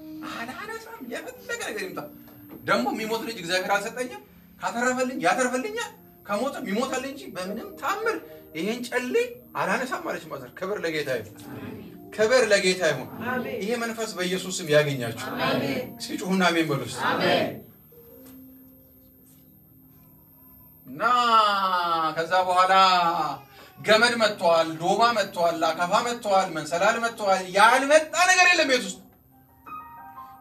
የፈለገ ነገር ይምጣ። ደግሞ የሚሞት ልጅ እግዚአብሔር አልሰጠኝም። ካተረፈልኝ ያተርፈልኛል፣ ከሞትም ይሞታል እንጂ በምንም ታምር ይሄን ጨሌ አላነሳም ማለች ማዘር። ክብር ለጌታ ይሁን። ክብር ለጌታ ይሁን። ይሄ መንፈስ በኢየሱስ ስም ያገኛችሁ። አሜን። ሲጩሁና አሜን በሉ። አሜን። እና ከዛ በኋላ ገመድ መጥቷል፣ ዶማ መጥቷል፣ አካፋ መጥቷል፣ መንሰላል መጥቷል። ያልመጣ ነገር የለም ቤት ውስጥ።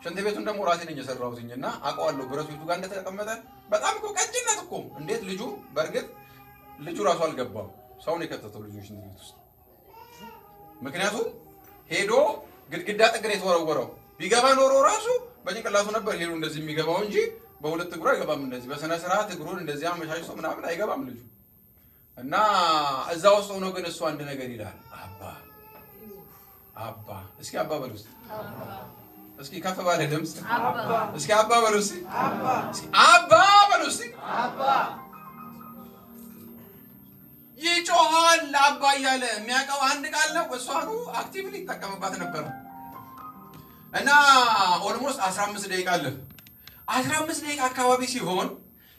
ሽንት ቤቱን ደግሞ ራሴ ነኝ የሰራሁትኝና አውቀዋለሁ ብረት ቤቱ ጋር እንደተቀመጠ። በጣም እኮ ቀጭነት እኮ እንዴት ልጁ፣ በእርግጥ ልጁ ራሱ አልገባም፣ ሰው ነው የከተተው ልጁ ሽንት ቤት ውስጥ። ምክንያቱም ሄዶ ግድግዳ ጥግ ነው የተወረወረው። ቢገባ ኖሮ ራሱ በጭንቅላቱ ነበር ሄዶ እንደዚህ የሚገባው እንጂ በሁለት እግሩ አይገባም። እንደዚህ በስነ ስርዓት እግሩን እንደዚህ አመቻችቶ ምናምን አይገባም ልጁ። እና እዛ ውስጥ ሆኖ ግን እሱ አንድ ነገር ይላል፣ አባ። እስኪ አባ በሉ እስኪ፣ እስኪ ከፍ ባለ ድምፅ እስኪ አባ በሉ እስኪ፣ አባ በሉ እስኪ። ይጮሃል አባ እያለ የሚያውቀው አንድ ቃል ነው። እሷኑ አክቲቭሊ ይጠቀምባት ነበር። እና ኦልሞስት 15 ደቂቃ አለ። 15 ደቂቃ አካባቢ ሲሆን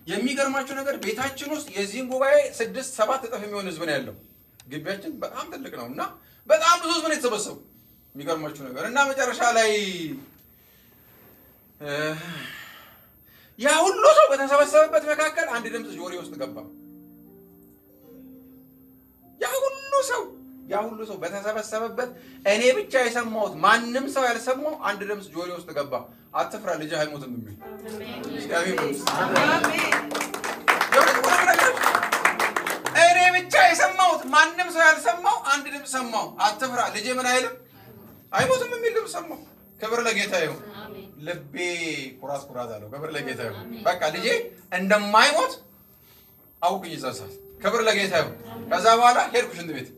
የሚገርማችሁ ነገር ቤታችን ውስጥ የዚህን ጉባኤ 6-7 እጥፍ የሚሆን ህዝብ ነው ያለው። ግቢያችን በጣም ትልቅ ነው እና በጣም ብዙ ህዝብ ነው የተሰበሰቡ። የሚገርማችሁ ነገር እና መጨረሻ ላይ ያ ሁሉ ሰው በተሰበሰበበት መካከል አንድ ድምፅ ጆሮዬ ውስጥ ገባ። ያ ሁሉ ሰው በተሰበሰበበት እኔ ብቻ የሰማሁት ማንም ሰው ያልሰማው አንድ ድምፅ ጆሮዬ ውስጥ ገባ። አትፍራ ልጅህ አይሞትም የሚል እኔ ብቻ የሰማሁት ማንም ሰው ያልሰማው አንድ ድምፅ ሰማሁ። አትፍራ ልጅህ ምን አይልም አይሞትም የሚል ድምፅ ሰማሁ። ክብር ለጌታ ይሁን። ልቤ ኩራት አለው። ክብር ለጌታ ይሁን። በቃ ልጄ እንደማይሞት አውቅኝ ይዛሳል። ክብር ለጌታ ይሁን። ከዛ በኋላ ሄድኩ ሽንት ቤት።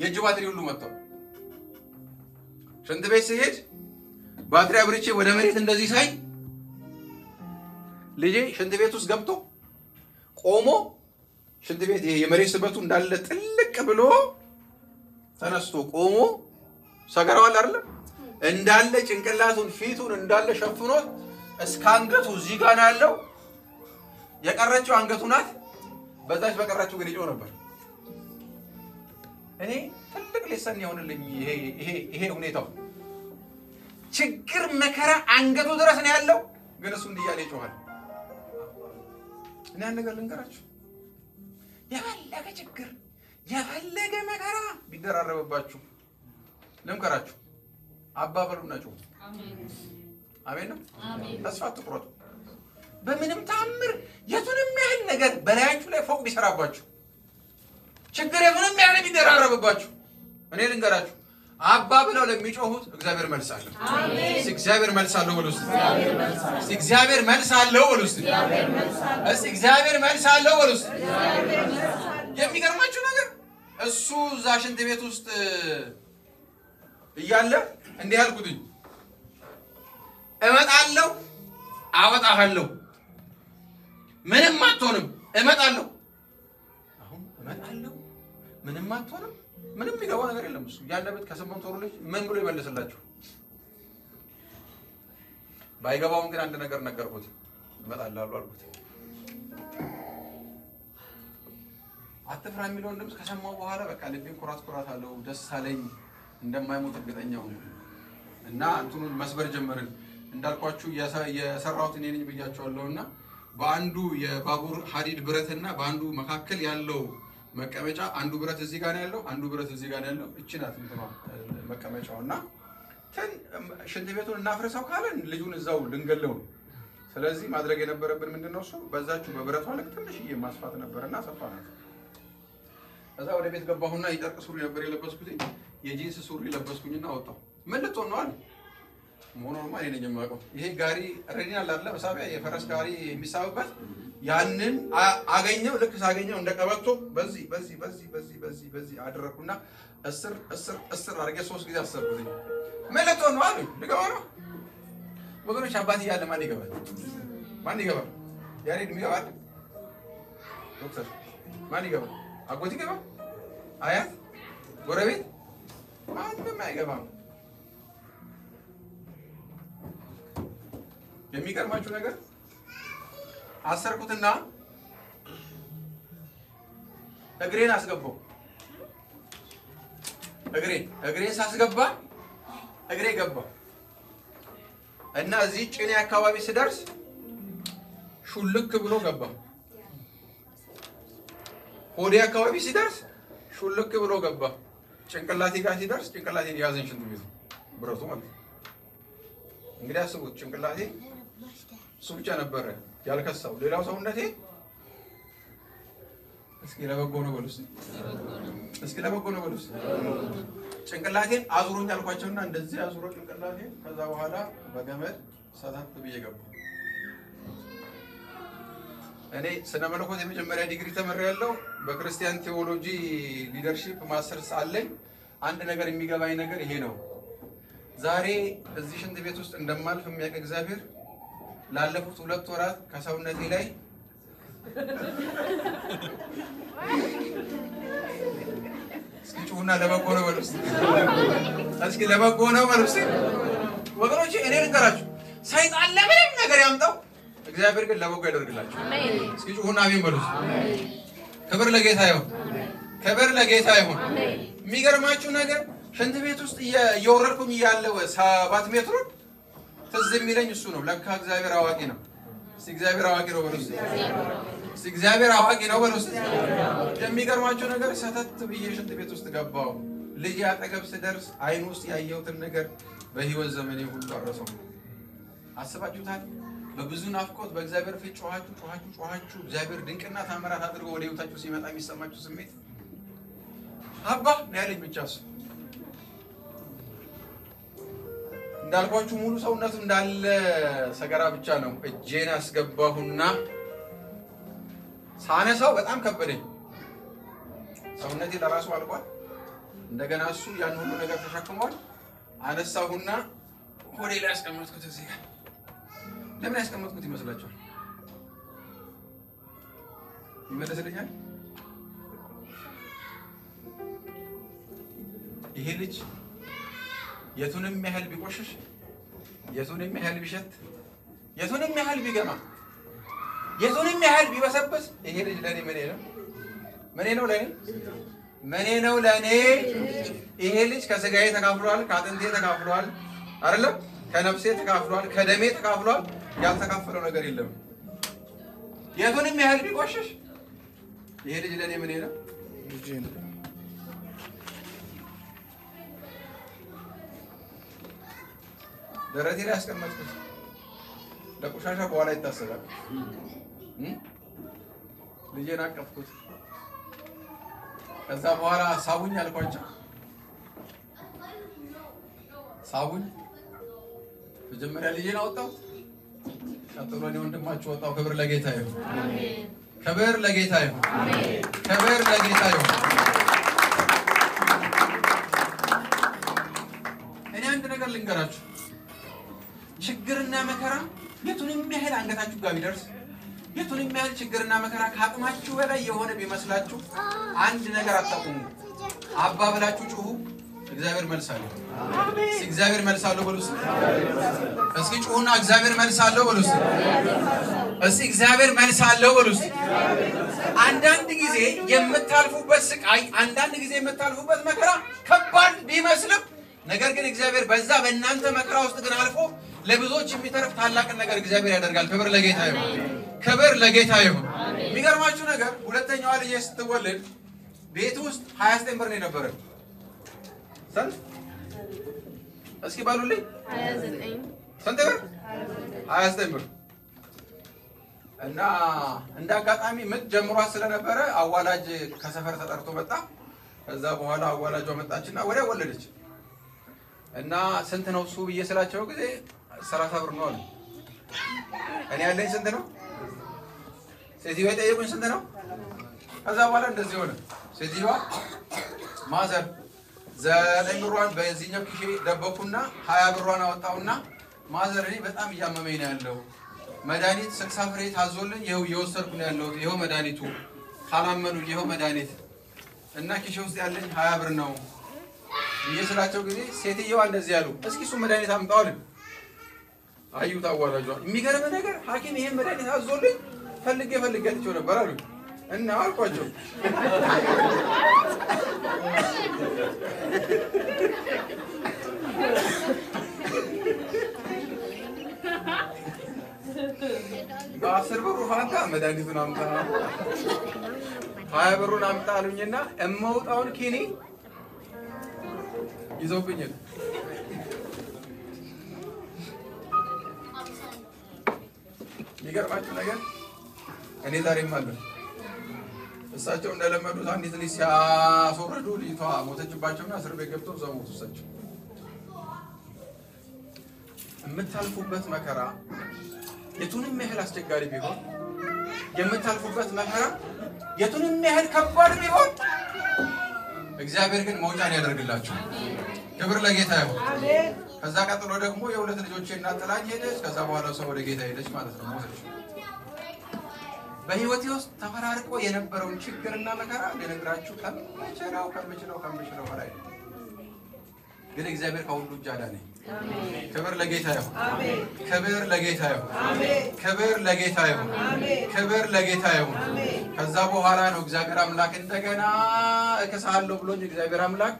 የእጅ ባትሪ ሁሉ መጥቷል። ሽንት ቤት ሲሄድ ባትሪ አብርቼ ወደ መሬት እንደዚህ ሳይ ልጄ ሽንት ቤት ውስጥ ገብቶ ቆሞ ሽንት ቤት ይሄ የመሬት ስበቱ እንዳለ ጥልቅ ብሎ ተነስቶ ቆሞ ሰገራው አለ አይደል እንዳለ ጭንቅላቱን ፊቱን እንዳለ ሸፍኖት እስከ አንገቱ እዚህ ጋር ነው ያለው። የቀረችው አንገቱ ናት። በዛች በቀረችው ግን ይጮህ ነበር። እኔ ትልቅ ሌሰን ይሆንልኝ ይሄ ሁኔታው ችግር መከራ አንገቱ ድረስ ነው ያለው፣ ግን እሱ እንዲያለ ይጮሃል። እኔ አንድ ነገር ልንገራችሁ፣ የፈለገ ችግር የፈለገ መከራ ቢደራረብባችሁ ልምከራችሁ፣ አባበሉና ጮሁ። አሜን ነው። ተስፋ አትቁረጡ። በምንም ተአምር የቱንም ያህል ነገር በላያችሁ ላይ ፎቅ ቢሰራባችሁ ችግር የቱንም ያህል ቢደራረብባችሁ እኔ ልንገራችሁ፣ አባ ብለው ለሚጮሁት እግዚአብሔር መልስ አለው። እግዚአብሔር መልስ አለው ብሎ እግዚአብሔር መልስ አለው ብሎ እግዚአብሔር መልስ አለው ብሎ የሚገርማችሁ ነገር እሱ እዛ ሽንት ቤት ውስጥ እያለ እንዲህ አልኩትኝ፣ እመጣለሁ አወጣሃለሁ፣ ምንም አትሆንም፣ እመጣለሁ። አሁን እመጣለሁ ምንም አትሆንም፣ ምንም የሚገባው ነገር የለም። እሱ ያለበት ከስምንት ወሩ ልጅ ምን ብሎ ይመልስላችሁ? ባይገባውም ግን አንድ ነገር ነገርኩት፣ እመጣለሁ አልኩት። አትፍራ የሚለውን ድምፅ ከሰማሁ በኋላ በቃ ልቤን ኩራት አለው፣ ደስ አለኝ፣ እንደማይሞት እርግጠኛ ሆኜ እና እንትኑን መስበር ጀመርን። እንዳልኳችሁ የሰራሁት እኔ ነኝ ብያቸዋለሁና በአንዱ የባቡር ሀዲድ ብረትና በአንዱ መካከል ያለው መቀመጫ አንዱ ብረት እዚህ ጋር ነው ያለው፣ አንዱ ብረት እዚህ ጋር ነው ያለው። እቺ ናት እንትኗ መቀመጫውና ሽንት ቤቱን እናፍርሰው ካለን ልጁን እዛው ልንገለው ነው። ስለዚህ ማድረግ የነበረብን ምንድነው? እሱ በዛችሁ በብረቷ ልክ ትንሽዬ ማስፋት ነበርና ሰፋናት። ከዛ ወደ ቤት ገባሁና የጨርቅ ሱሪ ነበር የለበስኩት፣ የጂንስ ሱሪ ለበስኩኝና ወጣሁ። ምን ልትሆን ነው አለ። ሞኖርማ እኔ ነኝ የማውቀው። ይሄ ጋሪ ሬዲናል አይደለ? መሳቢያ የፈረስ ጋሪ የሚሳብበት ያንን አገኘው። ልክ ሳገኘው እንደቀበቶ በዚህ አደረኩና እስር አድርጌ 3 ጊዜ አሰርኩኝ። ምን ልትሆን ነው አለ። ልገባ ነው ወገኖች። አባት እያለ ማን ይገባል? ማን ይገባል? ያሬድ ይገባል? ዶክተር ማን ይገባል? አጎት ይገባል? አያት፣ ጎረቤት ማንም አይገባም። የሚገርማችሁ ነገር አሰርኩትና እግሬን አስገባው። እግሬን ሳስገባ እግሬ ገባ እና እዚህ ጭኔ አካባቢ ስደርስ ሹልክ ብሎ ገባ። ሆዴ አካባቢ ሲደርስ ሹልክ ብሎ ገባ። ጭንቅላቴ ጋር ሲደርስ ጭንቅላቴን ያዘኝ ሽንት ቤቱ ብረቱ ማለት ነው። እንግዲህ አስቡት፣ ጭንቅላቴ እሱ ብቻ ነበረ ያልከሳው፣ ሌላው ሰውነቴ እስኪ ለበጎ ነው በሉስ፣ እስኪ ለበጎ ነው በሉስ። ጭንቅላቴን አዙሮኝ አልኳቸውና እንደዚህ አዙሮ ጭንቅላቴን፣ ከዛ በኋላ በገመድ ሰታት ብዬ ገባሁ። እኔ ስነ መለኮት የመጀመሪያ ዲግሪ ተመሪያለሁ። በክርስቲያን ቴዎሎጂ ሊደርሺፕ ማስተርስ አለኝ። አንድ ነገር የሚገባኝ ነገር ይሄ ነው። ዛሬ እዚህ ሽንት ቤት ውስጥ እንደማልፍ የሚያውቅ እግዚአብሔር ላለፉት 2 ወራት ከሰውነቴ ላይ እስኪ ጩሁና ለበጎ ነው በሉ እስኪ፣ እስኪ ለበጎ ነው በሉ እስኪ። ወገኖቼ እኔ ልንገራችሁ፣ ሰይጣን ለምንም ነገር ያምጣው፣ እግዚአብሔር ግን ለበጎ ያደርግላችሁ። እስኪ ጩሁና አሜን በሉ። ክብር ለጌታ ይሁን፣ ክብር ለጌታ ይሁን። የሚገርማችሁ ነገር ሽንት ቤት ውስጥ እየወረድኩኝ ያለው 7 ሜትር ትዝ የሚለኝ እሱ ነው። ለካ እግዚአብሔር አዋቂ ነው። እስቲ እግዚአብሔር አዋቂ ነው በሉ። እስቲ እግዚአብሔር አዋቂ ነው በሉ። የሚገርማችሁ ነገር ሰተት ብዬ ሽንት ቤት ውስጥ ገባው። ልጅ አጠገብ ስደርስ አይኑ ውስጥ ያየሁትን ነገር በህይወት ዘመኔ ሁሉ አረሰው። አስባችሁታል? በብዙ ናፍቆት በእግዚአብሔር ፊት ጮኻችሁ እግዚአብሔር ድንቅና ታምራት አድርጎ ወደ ህይወታችሁ ሲመጣ የሚሰማችሁ ስሜት አባ ነው ያለኝ ብቻ እሱ። እንዳልኳችሁ ሙሉ ሰውነቱ እንዳለ ሰገራ ብቻ ነው። እጄን አስገባሁና ሳነሳው በጣም ከበደኝ። ሰውነቴ ለራሱ አልቋል። እንደገና እሱ ያን ሁሉ ነገር ተሸክሟል። አነሳሁና ወደ ላይ አስቀመጥኩት። እዚህ ጋር ለምን ያስቀመጥኩት ይመስላችኋል? ይመለስልኛል? ይሄ ልጅ የቱንም ያህል ቢቆሽሽ፣ የቱንም ያህል ቢሸት፣ የቱንም ያህል ቢገማ፣ የቱንም ያህል ቢበሰበስ ይሄ ልጅ ለኔ ምን ነው? ምን ነው ለኔ? ምን ነው ለኔ? ይሄ ልጅ ከስጋዬ ተካፍሏል፣ ከአጥንቴ ተካፍሏል፣ አይደለም? ከነፍሴ ተካፍሏል፣ ከደሜ ተካፍሏል። ያልተካፈለው ነገር የለም። የቱንም ያህል ቢቆሽሽ ይሄ ልጅ ለኔ ምን ነው? ልጅ ነው። ደረቴ ላይ አስቀመጥኩት። ለቆሻሻ በኋላ ይታሰባል። ልጄን አቀፍኩት። ከዛ በኋላ ሳቡኝ አልኳቸው። ሳቡኝ። መጀመሪያ ልጄን አወጣሁት፣ ቀጥሎ እኔ ወንድማችሁ ወጣሁ። ክብር ለጌታ ይሁን። አሜን። ክብር ለጌታ ይሁን። አሜን። ክብር ለጌታ ይሁን። እኔ አንድ ነገር ልንገራችሁ። ችግርና መከራ የቱንም ያህል አንገታችሁ ጋር ቢደርስ፣ የቱንም ያህል ችግርና መከራ ከአቅማችሁ በላይ የሆነ ቢመስላችሁ አንድ ነገር አታቁሙ። አባ ብላችሁ ጩሁ። እግዚአብሔር መልስ አለው። አሜን። እግዚአብሔር መልስ አለው በሉ። እስኪ ጩሁና እግዚአብሔር መልስ አለው በሉ። እስኪ እግዚአብሔር መልስ አለው በሉ። አንዳንድ ጊዜ የምታልፉበት ስቃይ፣ አንዳንድ ጊዜ የምታልፉበት መከራ ከባድ ቢመስልም ነገር ግን እግዚአብሔር በዛ በእናንተ መከራ ውስጥ ግን አልፎ ለብዙዎች የሚተርፍ ታላቅን ነገር እግዚአብሔር ያደርጋል። ክብር ለጌታ ይሁን። ክብር ለጌታ ይሁን። የሚገርማችሁ ነገር ሁለተኛዋ ልጅ ስትወለድ ቤት ውስጥ 29 ብር ነው የነበረው። ስንት? እስኪ ባሉልኝ። 29 ስንት ብር? 29 ብር። እና እንደ አጋጣሚ ምጥ ጀምሯት ስለነበረ አዋላጅ ከሰፈር ተጠርቶ መጣ። ከዛ በኋላ አዋላጇ መጣችና ወዲያ ወለደች። እና ስንት ነው እሱ ብዬ ስላቸው ጊዜ 30 ብር ነው አሉ። እኔ ያለኝ ስንት ነው? ሴትዮዋ የጠየቁኝ ስንት ነው? ከዛ በኋላ እንደዚህ ሆነ። ሴትዮዋ ማዘር 9 ብሯን በዚህኛው ኪሼ ደበኩና 20 ብሯን አወጣውና ማዘር እኔ በጣም እያመመኝ ነው ያለው፣ መድኃኒት 60 ፍሬ ታዞልኝ ይኸው እየወሰድኩ ነው ያለሁት፣ ይኸው መድኃኒቱ ካላመኑኝ ይኸው መድኃኒት እና ኪሼ ውስጥ ያለኝ 20 ብር ነው ብዬ ስላቸው ጊዜ ሴትዮዋ እንደዚህ ያሉ፣ እስኪ እሱ መድኃኒት አምጣው አሉኝ። አዩት አዋላጇ። የሚገርም ነገር ሐኪም ይሄን መድኃኒት አዞልኝ ፈልጌ አጥቼው ነበር አሉኝ። እና አልኳቸው በ10 ብሩ ፋንታ መድኃኒቱን አምጣ 20 ብሩን አምጣ አሉኝና እመውጣውን ኪኒ ይዘውብኝ የሚገርማችሁ ነገር እኔ ዛሬም አለ እሳቸው እንደለመዱት አንዲት ልጅ ሲያስወርዱ ልጅቷ ሞተችባቸውና እስር ቤት ገብተው እዛው ሞቱ። እሳቸው የምታልፉበት መከራ የቱንም ያህል አስቸጋሪ ቢሆን፣ የምታልፉበት መከራ የቱንም ያህል ከባድ ቢሆን እግዚአብሔር ግን መውጫን ያደርግላችሁ። ክብር ለጌታ ይሁን። አሜን። ከዛ ቀጥሎ ደግሞ የሁለት ልጆቼ እናት ጥላኝ ሄደች። ከዛ በኋላ ሰው ወደ ጌታ ሄደች ማለት ነው። ሞተች። በህይወቴ ውስጥ ተፈራርቆ የነበረውን ችግርና መከራ ልነግራችሁ ከምችለው በላይ ግን እግዚአብሔር ከሁሉ እጅ አዳነኝ። አሜን። ክብር ለጌታ ይሁን። አሜን። ክብር ለጌታ ይሁን። አሜን። ክብር ለጌታ ይሁን። አሜን። ክብር ለጌታ ይሁን። አሜን። ከዛ በኋላ ነው እግዚአብሔር አምላክ እንደገና እከሳለሁ ብሎኝ እግዚአብሔር አምላክ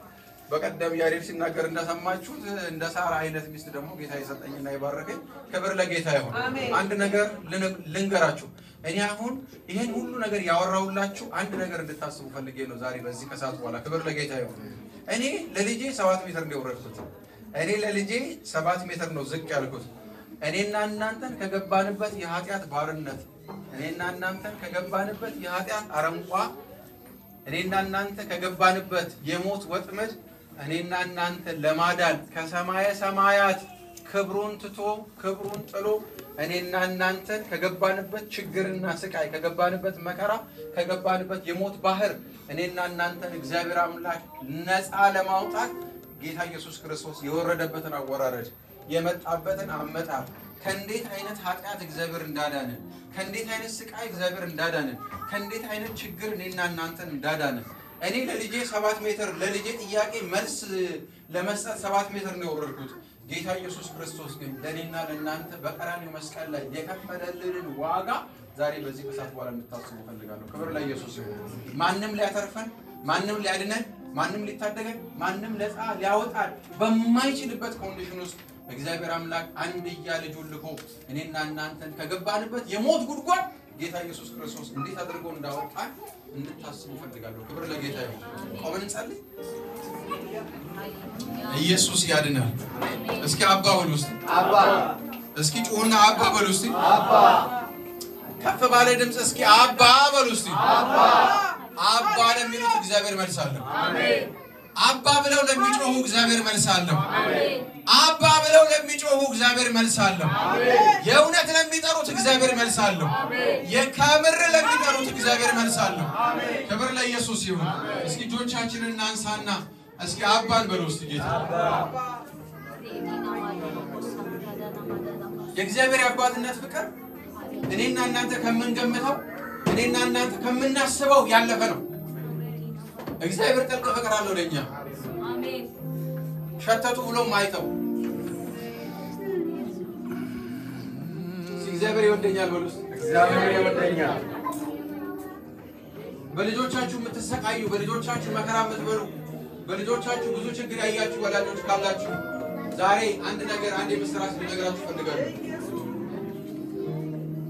በቀደም ያሬድ ሲናገር እንደሰማችሁት እንደ ሳራ አይነት ሚስት ደግሞ ጌታ ይሰጠኝና ይባርከኝ። ክብር ለጌታ ይሁን። አንድ ነገር ልንገራችሁ። እኔ አሁን ይሄን ሁሉ ነገር ያወራውላችሁ አንድ ነገር እንድታስቡ ፈልጌ ነው ዛሬ በዚህ ከሰዓት በኋላ። ክብር ለጌታ ይሁን። እኔ ለልጄ 7 ሜትር እንደወረድኩት፣ እኔ ለልጄ 7 ሜትር ነው ዝቅ ያልኩት። እኔና እናንተን ከገባንበት የኃጢአት ባርነት፣ እኔና እናንተን ከገባንበት የኃጢአት አረንቋ፣ እኔና እናንተ ከገባንበት የሞት ወጥመድ እኔና እናንተ ለማዳን ከሰማየ ሰማያት ክብሩን ትቶ ክብሩን ጥሎ እኔና እናንተን ከገባንበት ችግርና ስቃይ፣ ከገባንበት መከራ፣ ከገባንበት የሞት ባህር እኔና እናንተን እግዚአብሔር አምላክ ነፃ ለማውጣት ጌታ ኢየሱስ ክርስቶስ የወረደበትን አወራረድ፣ የመጣበትን አመጣጥ፣ ከእንዴት አይነት ኃጢአት እግዚአብሔር እንዳዳነን፣ ከእንዴት አይነት ስቃይ እግዚአብሔር እንዳዳነን፣ ከእንዴት አይነት ችግር እኔና እናንተን እንዳዳነን እኔ ለልጄ 7 ሜትር ለልጄ ጥያቄ መልስ ለመስጠት 7 ሜትር ነው የወረድኩት። ጌታ ኢየሱስ ክርስቶስ ግን ለኔና ለእናንተ በቀራንዮ መስቀል ላይ የከፈለልን ዋጋ ዛሬ በዚህ ከሰዓት በኋላ እንድታስቡ ፈልጋለሁ። ክብር ለኢየሱስ ይሁን። ማንም ሊያተርፈን፣ ማንም ሊያድነን፣ ማንም ሊታደገን፣ ማንም ነፃ ሊያወጣን በማይችልበት ኮንዲሽን ውስጥ እግዚአብሔር አምላክ አንድያ ልጁን ልኮ እኔና እናንተን ከገባንበት የሞት ጉድጓድ ጌታ ኢየሱስ ክርስቶስ እንዴት አድርጎ እንዳወጣን እንድታስቡ ፈልጋለሁ። ክብር ለጌታ ይሁን። ቆመን እንጸልይ። ኢየሱስ ያድናል። እስኪ አባ በሉ እስቲ አባ። እስኪ ጩሁና አባ በሉ እስቲ አባ። ከፍ ባለ ድምጽ እስኪ አባ በሉ እስቲ አባ። አባ ለሚሉት እግዚአብሔር መልስ አለው። አሜን። አባ ብለው ለሚጮሁ እግዚአብሔር መልስ አለው። አሜን። አባ ብለው ለሚጮሁ እግዚአብሔር መልስ አለው። አሜን። የእውነት ለሚጠሩት እግዚአብሔር መልስ አለው። የከምር ለሚጠሩት እግዚአብሔር መልስ አለው። ክብር ለኢየሱስ ይሁን። እስኪ እጆቻችንን እናንሳና እስኪ አባን በሉ እስቲ ጌታ የእግዚአብሔር አባትነት ፍቅር እኔና እናንተ ከምንገምተው እኔና እናንተ ከምናስበው ያለፈ ነው። እግዚአብሔር ጥልቅ ፍቅር አለው ለኛ። አሜን። ሸተቱ ብሎ ማይተው እግዚአብሔር ይወደኛል በሉ። እግዚአብሔር ይወደኛል። በልጆቻችሁ የምትሰቃዩ፣ በልጆቻችሁ መከራ የምትበሉ፣ በልጆቻችሁ ብዙ ችግር ያያችሁ ወላጆች ካላችሁ ዛሬ አንድ ነገር አንድ የምስራች ልነግራችሁ ፈልጋለሁ።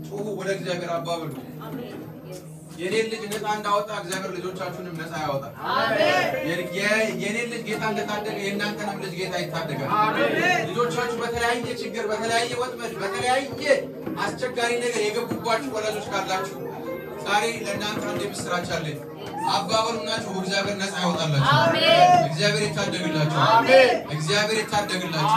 ጩሁ ወደ እግዚአብሔር አባ በሉ። የኔን ልጅ ነፃ እንዳወጣ እግዚአብሔር ልጆቻችሁንም ነፃ ያወጣል። አሜን። የኔን ልጅ ጌታ እንደታደገ የእናንተንም ልጅ ጌታ ይታደጋል። አሜን። ልጆቻችሁ በተለያየ ችግር፣ በተለያየ ወጥመድ፣ በተለያየ አስቸጋሪ ነገር የገቡባችሁ ወላጆች ካላችሁ ዛሬ ለእናንተ አንድ የምስራች አለኝ። አባ በሉናችሁ እግዚአብሔር ነፃ ያወጣላችሁ። አሜን። እግዚአብሔር ይታደግላችሁ። አሜን። እግዚአብሔር ይታደግላችሁ።